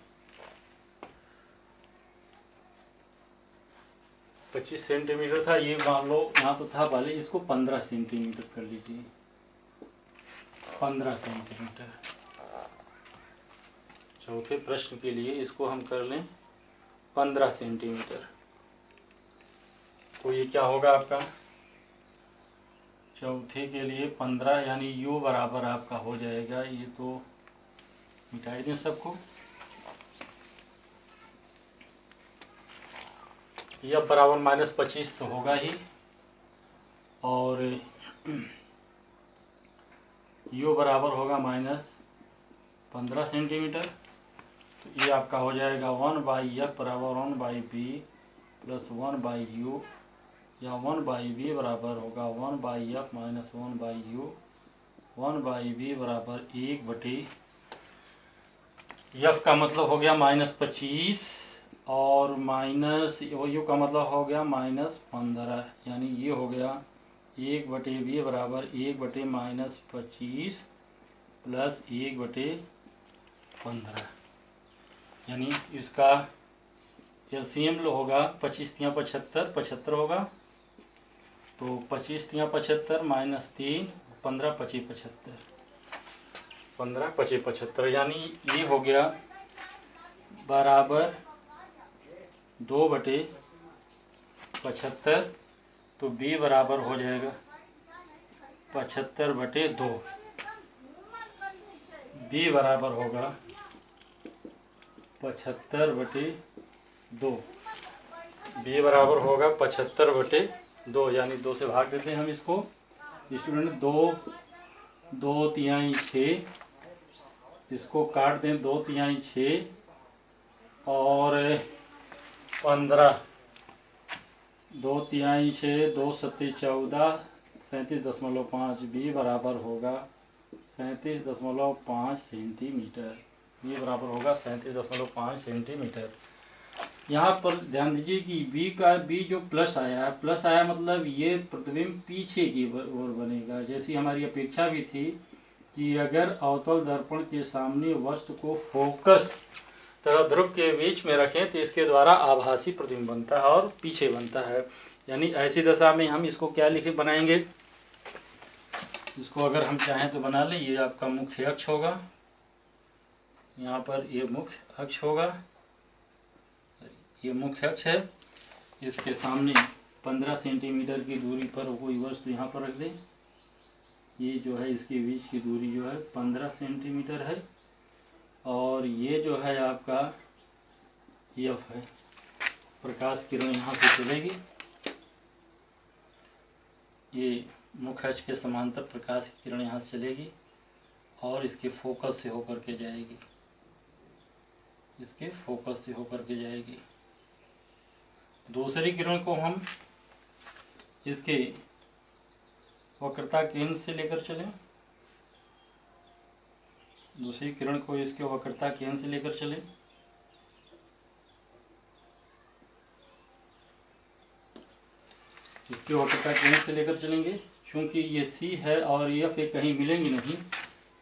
25 सेंटीमीटर था, ये मान लो यहाँ तो था पहले, इसको 15 सेंटीमीटर कर लीजिए, 15 सेंटीमीटर। चौथे प्रश्न के लिए इसको हम कर लें 15 सेंटीमीटर, तो ये क्या होगा आपका चौथे के लिए 15, यानी u बराबर आपका हो जाएगा, ये तो मिटाई दें सबको, यह बराबर माइनस 25 तो होगा ही, और u बराबर होगा माइनस 15 सेंटीमीटर, तो ये आपका हो जाएगा 1/f बराबर 1/b प्लस 1/u, या 1/b बराबर होगा 1/f माइनस 1/u 1/b बराबर 1/, एफ का मतलब हो गया -25 और माइनस यू का मतलब हो गया -15, यानी ये हो गया 1/b बराबर 1/, -25 प्लस 1/15, यानी इसका एलसीएम होगा 25 × 75, 75 होगा, तो 25 × 75 -3 15 25 75, 15 25 75, यानी ये हो गया बराबर 2/75, तो b बराबर हो जाएगा 75/2, b बराबर होगा 75/2, b बराबर होगा 75/2, यानी 2 से भाग देते हैं हम इसको। स्टूडेंट 2 तिहाई 6, इसको काट दें 2 तिहाई 6 और 15, 2 तिहाई 6, 2 7 14, 37.5, b बराबर होगा 37.5 सेंटीमीटर, b बराबर होगा 37.5 सेंटीमीटर। यहाँ पर ध्यान दीजिए कि b जो प्लस आया मतलब ये प्रतिबिंब पीछे की ओर बनेगा, जैसी हमारी अपेक्षा भी थी कि अगर अवतल दर्पण के सामने वस्तु को फोकस तथा ध्रुव के बीच में रखें तो इसके द्वारा आभासी प्रतिबिंब बनता है और पीछे बनता है। यानी ऐसी दशा में हम इसको क्या लिखे बनाएंगे, इसको अगर हम चाहें तो बना लें, ये आपका मुख्य अक्ष होगा, यहाँ पर ये मुख्य अक्ष होगा, ये मुख्य अक्ष है, इसके सामने 15 सेंटीमीटर की दूरी पर कोई वस्तु यहाँ पर रख दें, ये जो है इसके बीच की दूरी जो है 15 सेंटीमीटर है, और ये जो है आपका एफ है, प्रकाश किरण यहाँ से चलेगी, ये मुख्य अक्ष के समांतर प्रकाश की किरण यहाँ से चलेगी और इसके फोकस से होकर के जाएगी, इसके फोकस से होकर के जाएगी। दूसरी किरण को हम इसके वक्रता केंद्र से लेकर चलें, दूसरी किरण को इसके वक्रता केंद्र से लेकर चलें, इसके वक्रता केंद्र से लेकर चलेंगे, क्योंकि ये सी है और एफ कहीं मिलेंगे नहीं,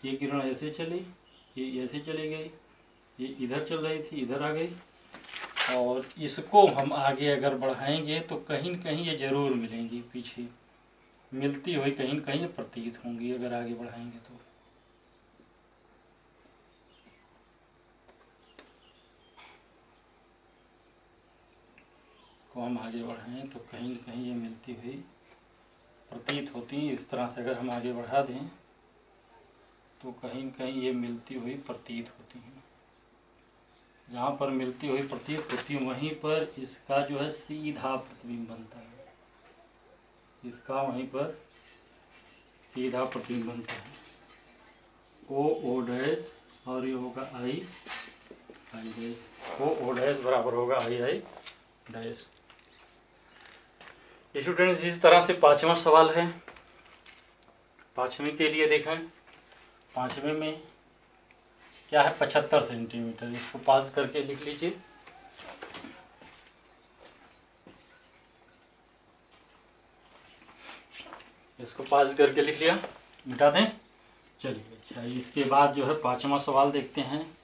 ये किरण ऐसे चली, ये ऐसे चली गई, ये इधर चल रही थी, इधर आ गई, और इसको हम आगे अगर बढ़ाएंगे तो कहीं न कहीं ये जरूर मिलेंगी, पीछे मिलती हुई कहीं न कहीं प्रतीत होंगी अगर आगे बढ़ाएंगे तो। को हम आगे बढ़ाएं तो कहीं न कहीं ये मिलती हुई प्रतीत होती हैं। इस तरह से अगर हम आगे बढ़ा दें तो कहीं न कहीं ये मिलती हुई प्रतीत होती हैं। जहाँ पर मिलती हुई प्रतीत होती है वहीं पर इसका जो है सीधा प्रतिबिंब बनता है, इसका वहीं पर सीधा प्रतिबिंब बनता है, ओ डैश और ये होगा आई डैश, ओ डैश बराबर होगा आई डैश। स्टूडेंट्स इस तरह से 5वां सवाल है। 5वें के लिए देखें, 5वें में क्या है 75 सेंटीमीटर, इसको पास करके लिख लीजिए। इसको पास करके लिख लिया, मिटा दें। चलिए अच्छा, इसके बाद जो है 5वां सवाल देखते हैं।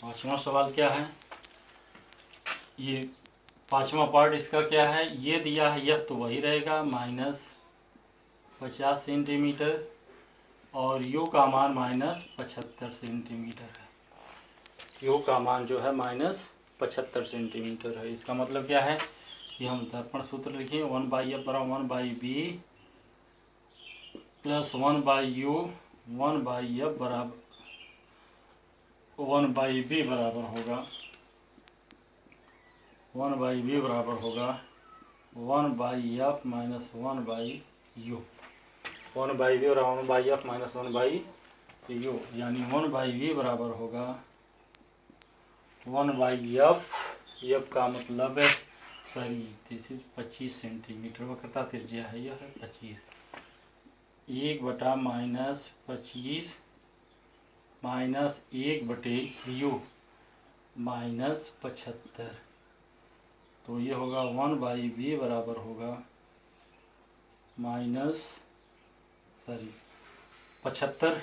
पांचवा सवाल क्या है, ये 5वां पार्ट इसका क्या है, ये दिया है यह तो वही रहेगा -50 सेंटीमीटर और यू का मान -75 सेंटीमीटर है, यू का मान जो है -75 सेंटीमीटर है। इसका मतलब क्या है, ये हम दर्पण सूत्र लिखिए 1/f बराबर 1/b प्लस 1/u 1/f बराबर 1/b बराबर होगा 1/b बराबर होगा 1/f माइनस 1/u, 1/b और 1/f माइनस 1/u, यानी 1/b बराबर होगा 1/f, f का मतलब है सॉरी दिस इज 25 सेंटीमीटर, वक्रता त्रिज्या है यह है 25, 1/-25 -1/u -75, तो ये होगा 1/v बराबर होगा -75,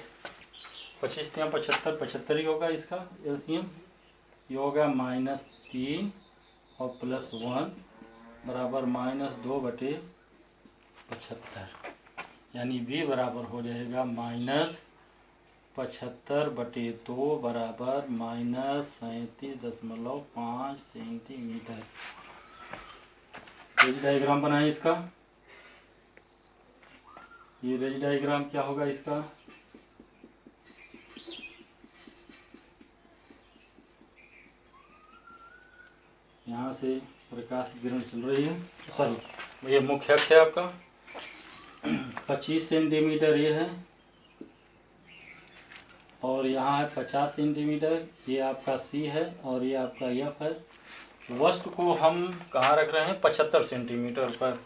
25 या 75 ही होगा इसका एलसीएम, ये होगा -3 और +1 बराबर -2/75, यानी v बराबर हो जाएगा -75/2 बराबर -37.5 सेंटीमीटर। रेज डायग्राम बनाएं इसका। ये रेज डायग्राम क्या होगा इसका, यहाँ से प्रकाश किरण चल रही है, सॉरी ये मुख्य अक्ष है आपका, 25 सेंटीमीटर ये है, और यहाँ है 50 सेंटीमीटर, ये आपका C है और ये आपका F है। वस्तु को हम कहाँ रख रहे हैं, 75 सेंटीमीटर पर,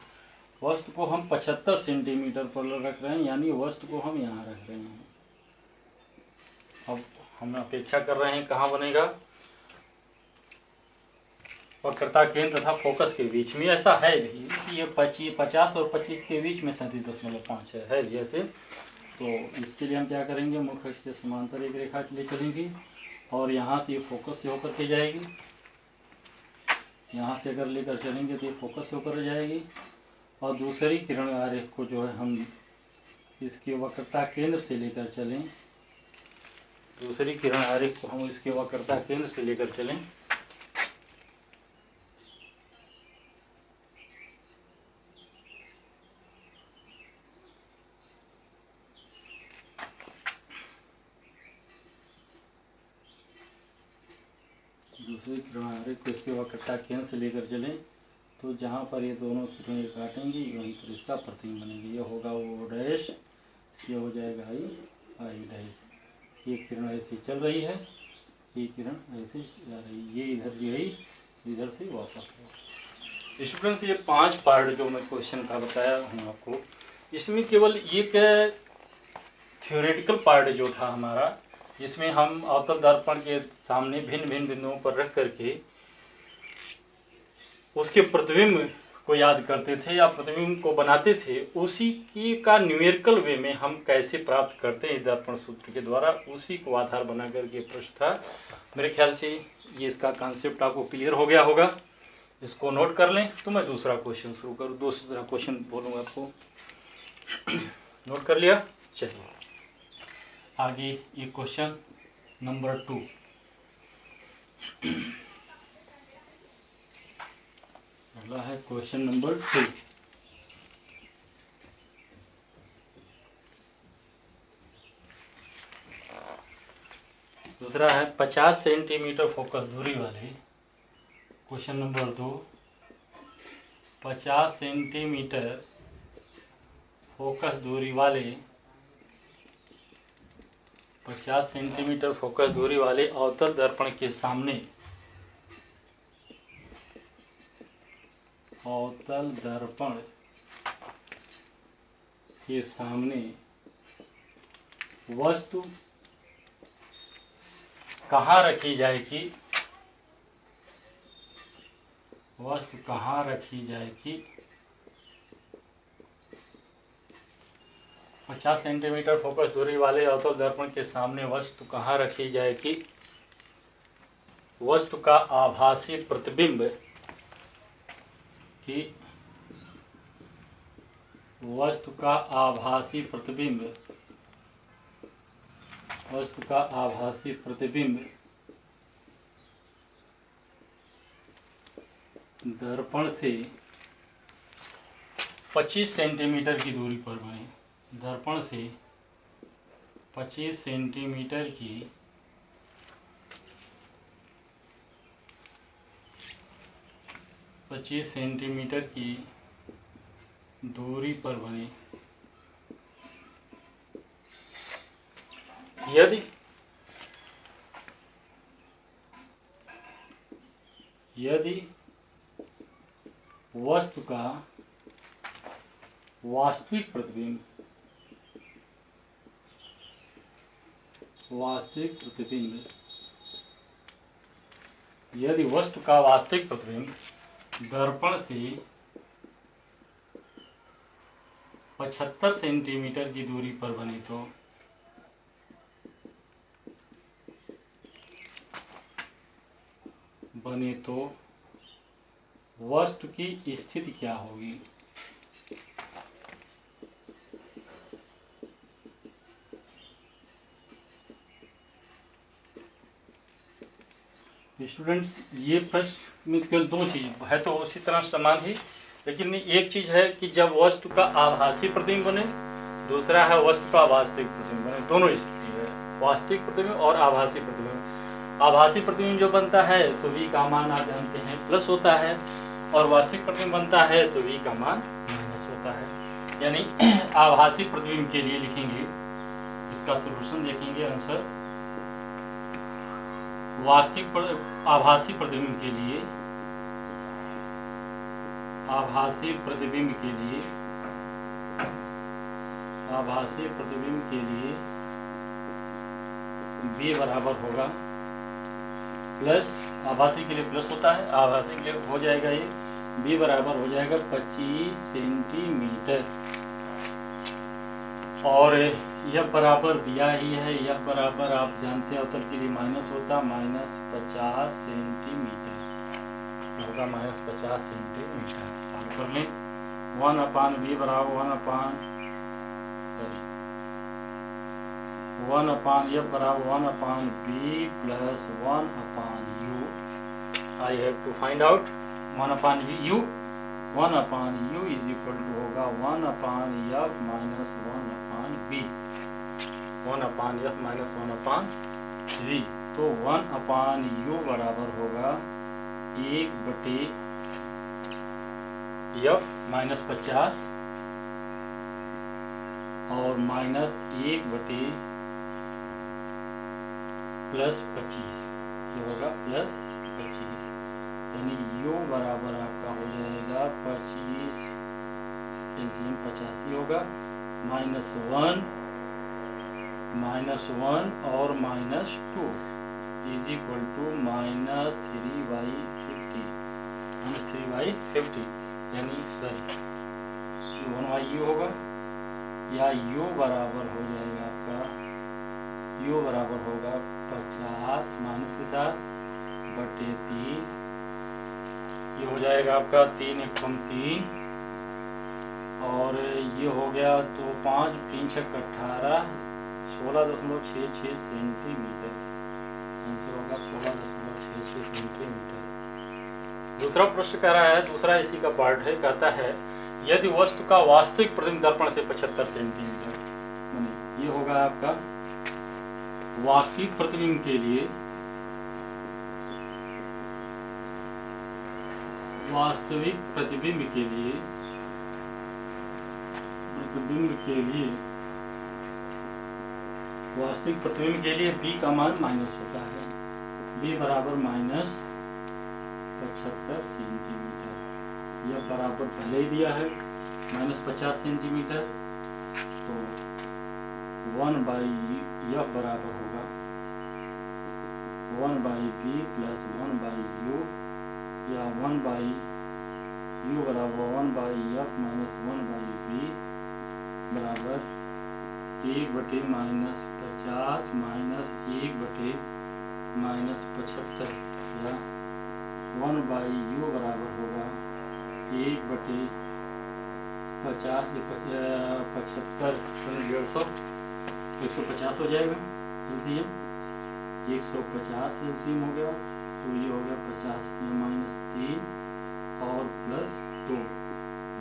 वस्तु को हम 75 सेंटीमीटर पर रख रहे हैं, यानी वस्तु को हम यहाँ रख रहे हैं। अब हम अपेक्षा कर रहे हैं कहाँ बनेगा, वक्रता केंद्र तथा फोकस के बीच में, ऐसा है भी ये 50 और 25 के बीच में 37.5 है जैसे। तो इसके लिए हम क्या करेंगे, मुख्य अक्ष के समांतर एक रेखा ले चलेंगे और यहाँ से ये फोकस से होकर के जाएगी, यहाँ से अगर लेकर चलेंगे तो ये फोकस से होकर जाएगी, और दूसरी किरण आरेख को जो है हम इसके वक्रता केंद्र से लेकर चलें, दूसरी किरण आरेख को हम इसके वक्रता केंद्र से लेकर चलें, दूसरी किरण आरेख को इसके वक्रता केंद्र से लेकर चलें, तो जहाँ पर ये दोनों किरणें काटेंगी वहीं पर इसका प्रतिबिंब बनेगा, ये होगा O डैश, ये हो जाएगा I डैश। ये किरण ऐसे चल रही है, ये किरण ऐसे जा रही है, ये इधर गई, इधर से वापस हो। स्टूडेंट्स ये 5 पार्ट जो मैं क्वेश्चन का बताया हूँ आपको, इसमें केवल एक थ्योरेटिकल पार्ट जो था हमारा, जिसमें हम अवतल दर्पण के सामने भिन्न भिन्न बिंदुओं पर रख करके उसके प्रतिबिंब को याद करते थे या प्रतिबिंब को बनाते थे, उसी की का न्यूमेरिकल वे में हम कैसे प्राप्त करते हैं दर्पण सूत्र के द्वारा, उसी को आधार बना करके प्रश्न था। मेरे ख्याल से ये इसका कॉन्सेप्ट आपको क्लियर हो गया होगा, इसको नोट कर लें। तो मैं दूसरा क्वेश्चन शुरू करूँ, दूसरा क्वेश्चन बोलूँगा आपको, नोट कर लिया। चलिए आगे ये क्वेश्चन नंबर 2, अगला है क्वेश्चन नंबर 2। दूसरा है 50 सेंटीमीटर फोकस दूरी वाले, क्वेश्चन नंबर 2, 50 सेंटीमीटर फोकस दूरी वाले, 50 सेंटीमीटर फोकस दूरी वाले अवतल दर्पण के सामने, अवतल दर्पण के सामने वस्तु कहाँ रखी जाएगी, वस्तु कहाँ रखी जाएगी, 50 सेंटीमीटर फोकस दूरी वाले अवतल दर्पण के सामने वस्तु कहाँ रखी जाएगी, वस्तु का आभासी प्रतिबिंब की, वस्तु का आभासी प्रतिबिंब, वस्तु का आभासी प्रतिबिंब दर्पण से 25 सेंटीमीटर की दूरी पर बने, दर्पण से 25 सेंटीमीटर की दूरी पर बने। यदि वस्तु का वास्तविक प्रतिबिंब यदि वस्तु का वास्तविक प्रतिबिंब दर्पण से 75 सेंटीमीटर की दूरी पर बने तो वस्तु की स्थिति क्या होगी? स्टूडेंट्स, ये प्रश्न में केवल दो चीज है, तो उसी तरह समान ही, लेकिन एक चीज है कि जब वस्तु का आभासी प्रतिबिंब बने, दूसरा है वस्तु का वास्तविक प्रतिबिंब बने। दोनों स्थिति है, वास्तविक प्रतिबिंब और आभासी प्रतिबिंब। आभासी प्रतिबिंब जो बनता है तो v का मान आप जानते हैं प्लस होता है, और वास्तविक प्रतिबिंब बनता है तो v का मान माइनस होता है। यानी आभासी प्रतिबिंब के लिए लिखेंगे, इसका सॉल्यूशन देखेंगे आंसर। आभासी प्रतिबिंब के लिए v बराबर होगा प्लस, आभासी के लिए प्लस होता है, आभासी के लिए हो जाएगा ये v बराबर हो जाएगा 25 सेंटीमीटर, और यह बराबर दिया ही है, यह बराबर आप जानते हैं अवतल के लिए माइनस होता, -50 सेंटीमीटर होगा, -50 सेंटीमीटर। सॉल्व कर लें। 1/v बराबर 1/f बराबर 1/b plus 1/u। I have to find out 1/u। 1/u is equal to होगा 1/f minus 1/b, 1/f minus 1/v। तो 1/u बराबर होगा 1/f माइनस 50 और माइनस 1/+ 25, ये होगा +25, यानी u बराबर आपका हो जाएगा 25 एलसीएम 85 होगा, -1 और -2 इज इक्वल टू -3/50, यानी 1/u होगा, या u बराबर हो जाएगा आपका, u बराबर होगा 50 माइनस के साथ बटे 3, ये हो जाएगा आपका 3 × 3, और ये हो गया तो 5 3 6 18, 16.66 सेंटीमीटर, आंसर होगा 16.66 सेंटीमीटर। दूसरा प्रश्न कह रहा है, दूसरा इसी का पार्ट है, कहता है यदि वस्तु का वास्तविक प्रतिबिंब दर्पण से 75 सेंटीमीटर बने, ये होगा आपका वास्तविक प्रतिबिंब के लिए, वास्तविक प्रतिबिंब के लिए b का मान माइनस होता है, b बराबर -75 सेंटीमीटर, यह बराबर पहले ही दिया है -50 सेंटीमीटर, तो 1/f बराबर होगा 1/b प्लस 1/u, या 1/u बराबर 1/f माइनस 1/b बराबर 1/-50 माइनस 1/-75, या 1/u बराबर होगा 1/50 75 150 हो जाएगा एलसीएम, 150 एलसीएम हो गया, तो ये हो गया 50 -3 और +2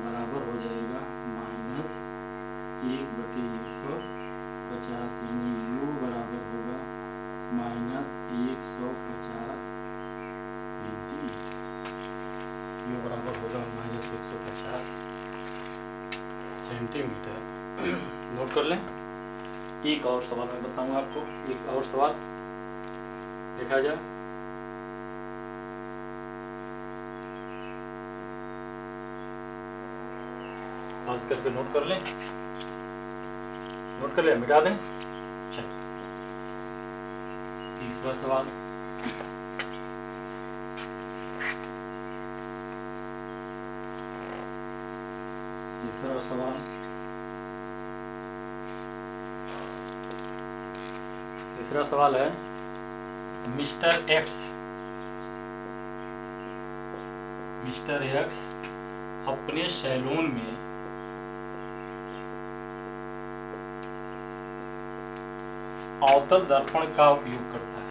बराबर हो जाएगा -1/150, यानी u बराबर होगा -150 सेंटीमीटर, u बराबर होगा -150 सेंटीमीटर। नोट कर लें। एक और सवाल मैं बताऊंगा आपको, एक और सवाल देखा जाए। खास करके नोट कर लें, नोट कर लें, मिटा दें। चल तीसरा सवाल, तीसरा सवाल, तीसरा सवाल है मिस्टर एक्स, मिस्टर एक्स अपने सैलून में अवतल दर्पण का उपयोग करता है।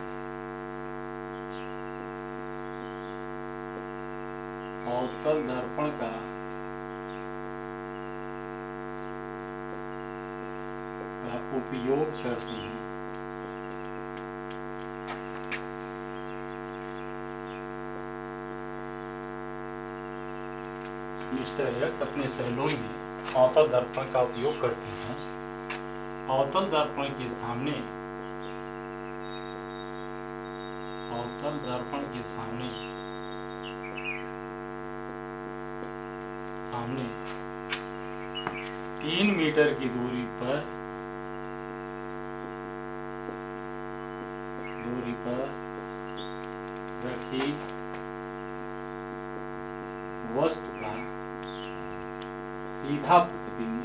अवतल दर्पण का उपयोग करते हैं। मिस्टर एक्स अपने सैलून में अवतल दर्पण का उपयोग करते हैं। अवतल दर्पण के सामने, अवतल दर्पण के सामने सामने 3 मीटर की दूरी पर रखी वस्तु का सीधा प्रतिबिंब,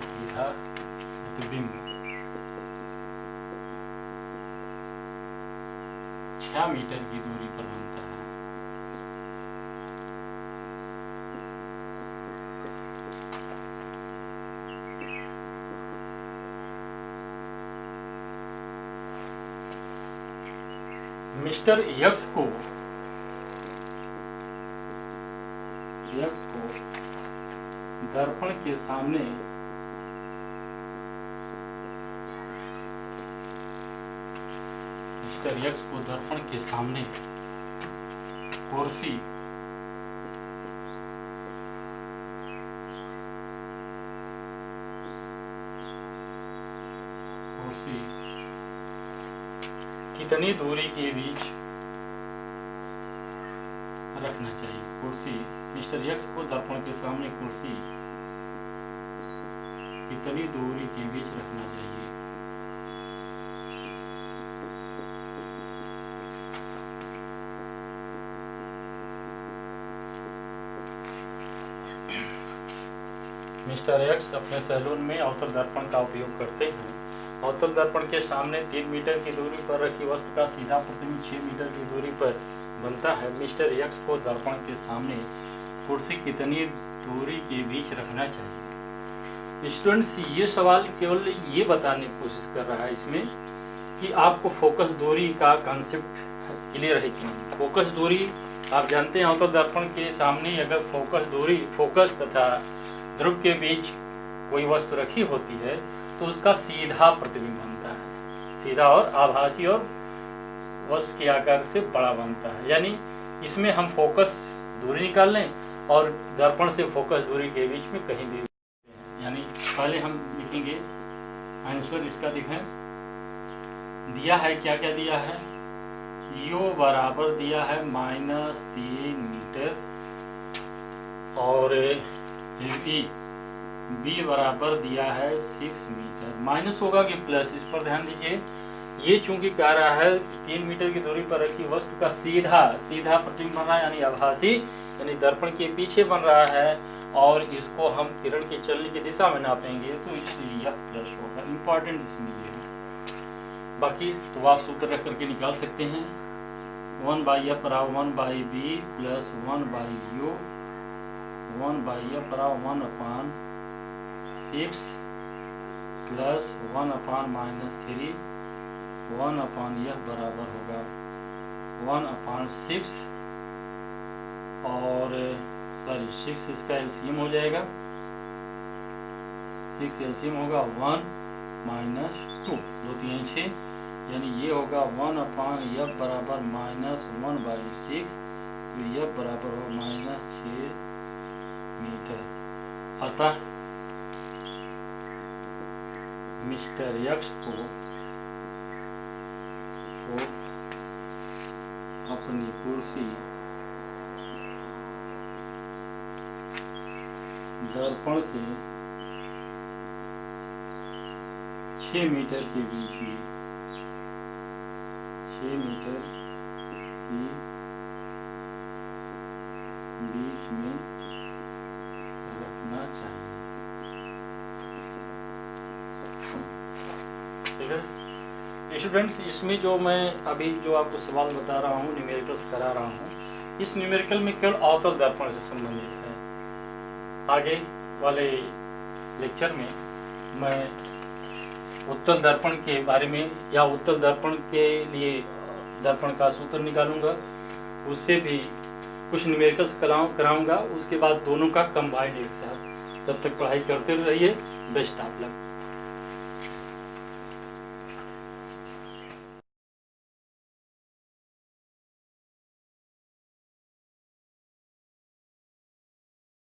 सीधा प्रतिबिंब 6 मीटर की दूरी पर बनता है। मिस्टर यक्स को दर्पण के सामने मिस्टर यक्स को दर्पण के सामने कुर्सी कितनी दूरी के बीच रखना चाहिए? कुर्सी, मिस्टर यक्स को दर्पण के सामने कुर्सी कितनी दूरी के बीच रखना चाहिए? मिस्टर एक्स अपने सैलून में अवतल दर्पण का उपयोग करते हैं। अवतल दर्पण के सामने 3 मीटर की दूरी पर रखी वस्तु का सीधा प्रतिबिंब 6 मीटर की दूरी पर बनता है। मिस्टर एक्स को दर्पण के सामने कुर्सी कितनी दूरी के बीच रखना चाहिए? स्टूडेंट्स, ये सवाल केवल ये बताने की कोशिश कर रहा है इसमें कि आपको फोकस दूरी का कॉन्सेप्ट क्लियर है कि नहीं। फोकस दूरी आप जानते हैं, अवतल दर्पण के सामने अगर फोकस तथा ध्रुव के बीच कोई वस्तु रखी होती है तो उसका सीधा प्रतिबिंब बनता है, सीधा और आभासी और वस्तु के आकार से बड़ा बनता है। यानी इसमें हम फोकस दूरी निकाल लें और दर्पण से फोकस दूरी के बीच में कहीं भी, यानी पहले हम लिखेंगे आंसर इसका दिखाएं। दिया है, क्या क्या दिया है? यू बराबर दिया है -3 मीटर और बी बराबर दिया है 6 मीटर। माइनस होगा कि प्लस, इस पर ध्यान दीजिए। ये चूंकि कह रहा है 3 मीटर की दूरी पर रखी वस्तु का सीधा प्रतिबिंब बन रहा है, यानी आभासी, यानी दर्पण के पीछे बन रहा है और इसको हम किरण के चलने की दिशा में नापेंगे तो इसलिए यह प्लस होगा। इंपॉर्टेंट इसमें ये है। बाकी तो आप सूत्र रख करके निकाल सकते हैं। 1/f बराबर 1/b प्लस 1/u, 1/f बराबर 1/6 प्लस 1/-3, 1/f बराबर होगा 1/6 और 6 इसका एलसीएम हो जाएगा, 6 एलसीएम होगा 1 - 2, 2 3 6, यानी ये होगा 1/f बराबर -1/6, तो f बराबर हो -6 मीटर। अतः मिस्टर यक्स को अपनी कुर्सी दर्पण से 6 मीटर के बीच में 6 मीटर के बीच में रखना चाहिए। ठीक है स्टूडेंट्स, इसमें जो मैं अभी जो आपको सवाल बता रहा हूँ, न्यूमेरिकल्स करा रहा हूँ, इस न्यूमेरिकल में केवल अवतल दर्पण से संबंधित है। आगे वाले लेक्चर में मैं उत्तल दर्पण के बारे में या उत्तल दर्पण के लिए दर्पण का सूत्र निकालूंगा, उससे भी कुछ न्यूमेरिकल्स कराऊंगा। उसके बाद दोनों का कंबाइंड एक साथ। तब तक पढ़ाई करते रहिए। Best of luck.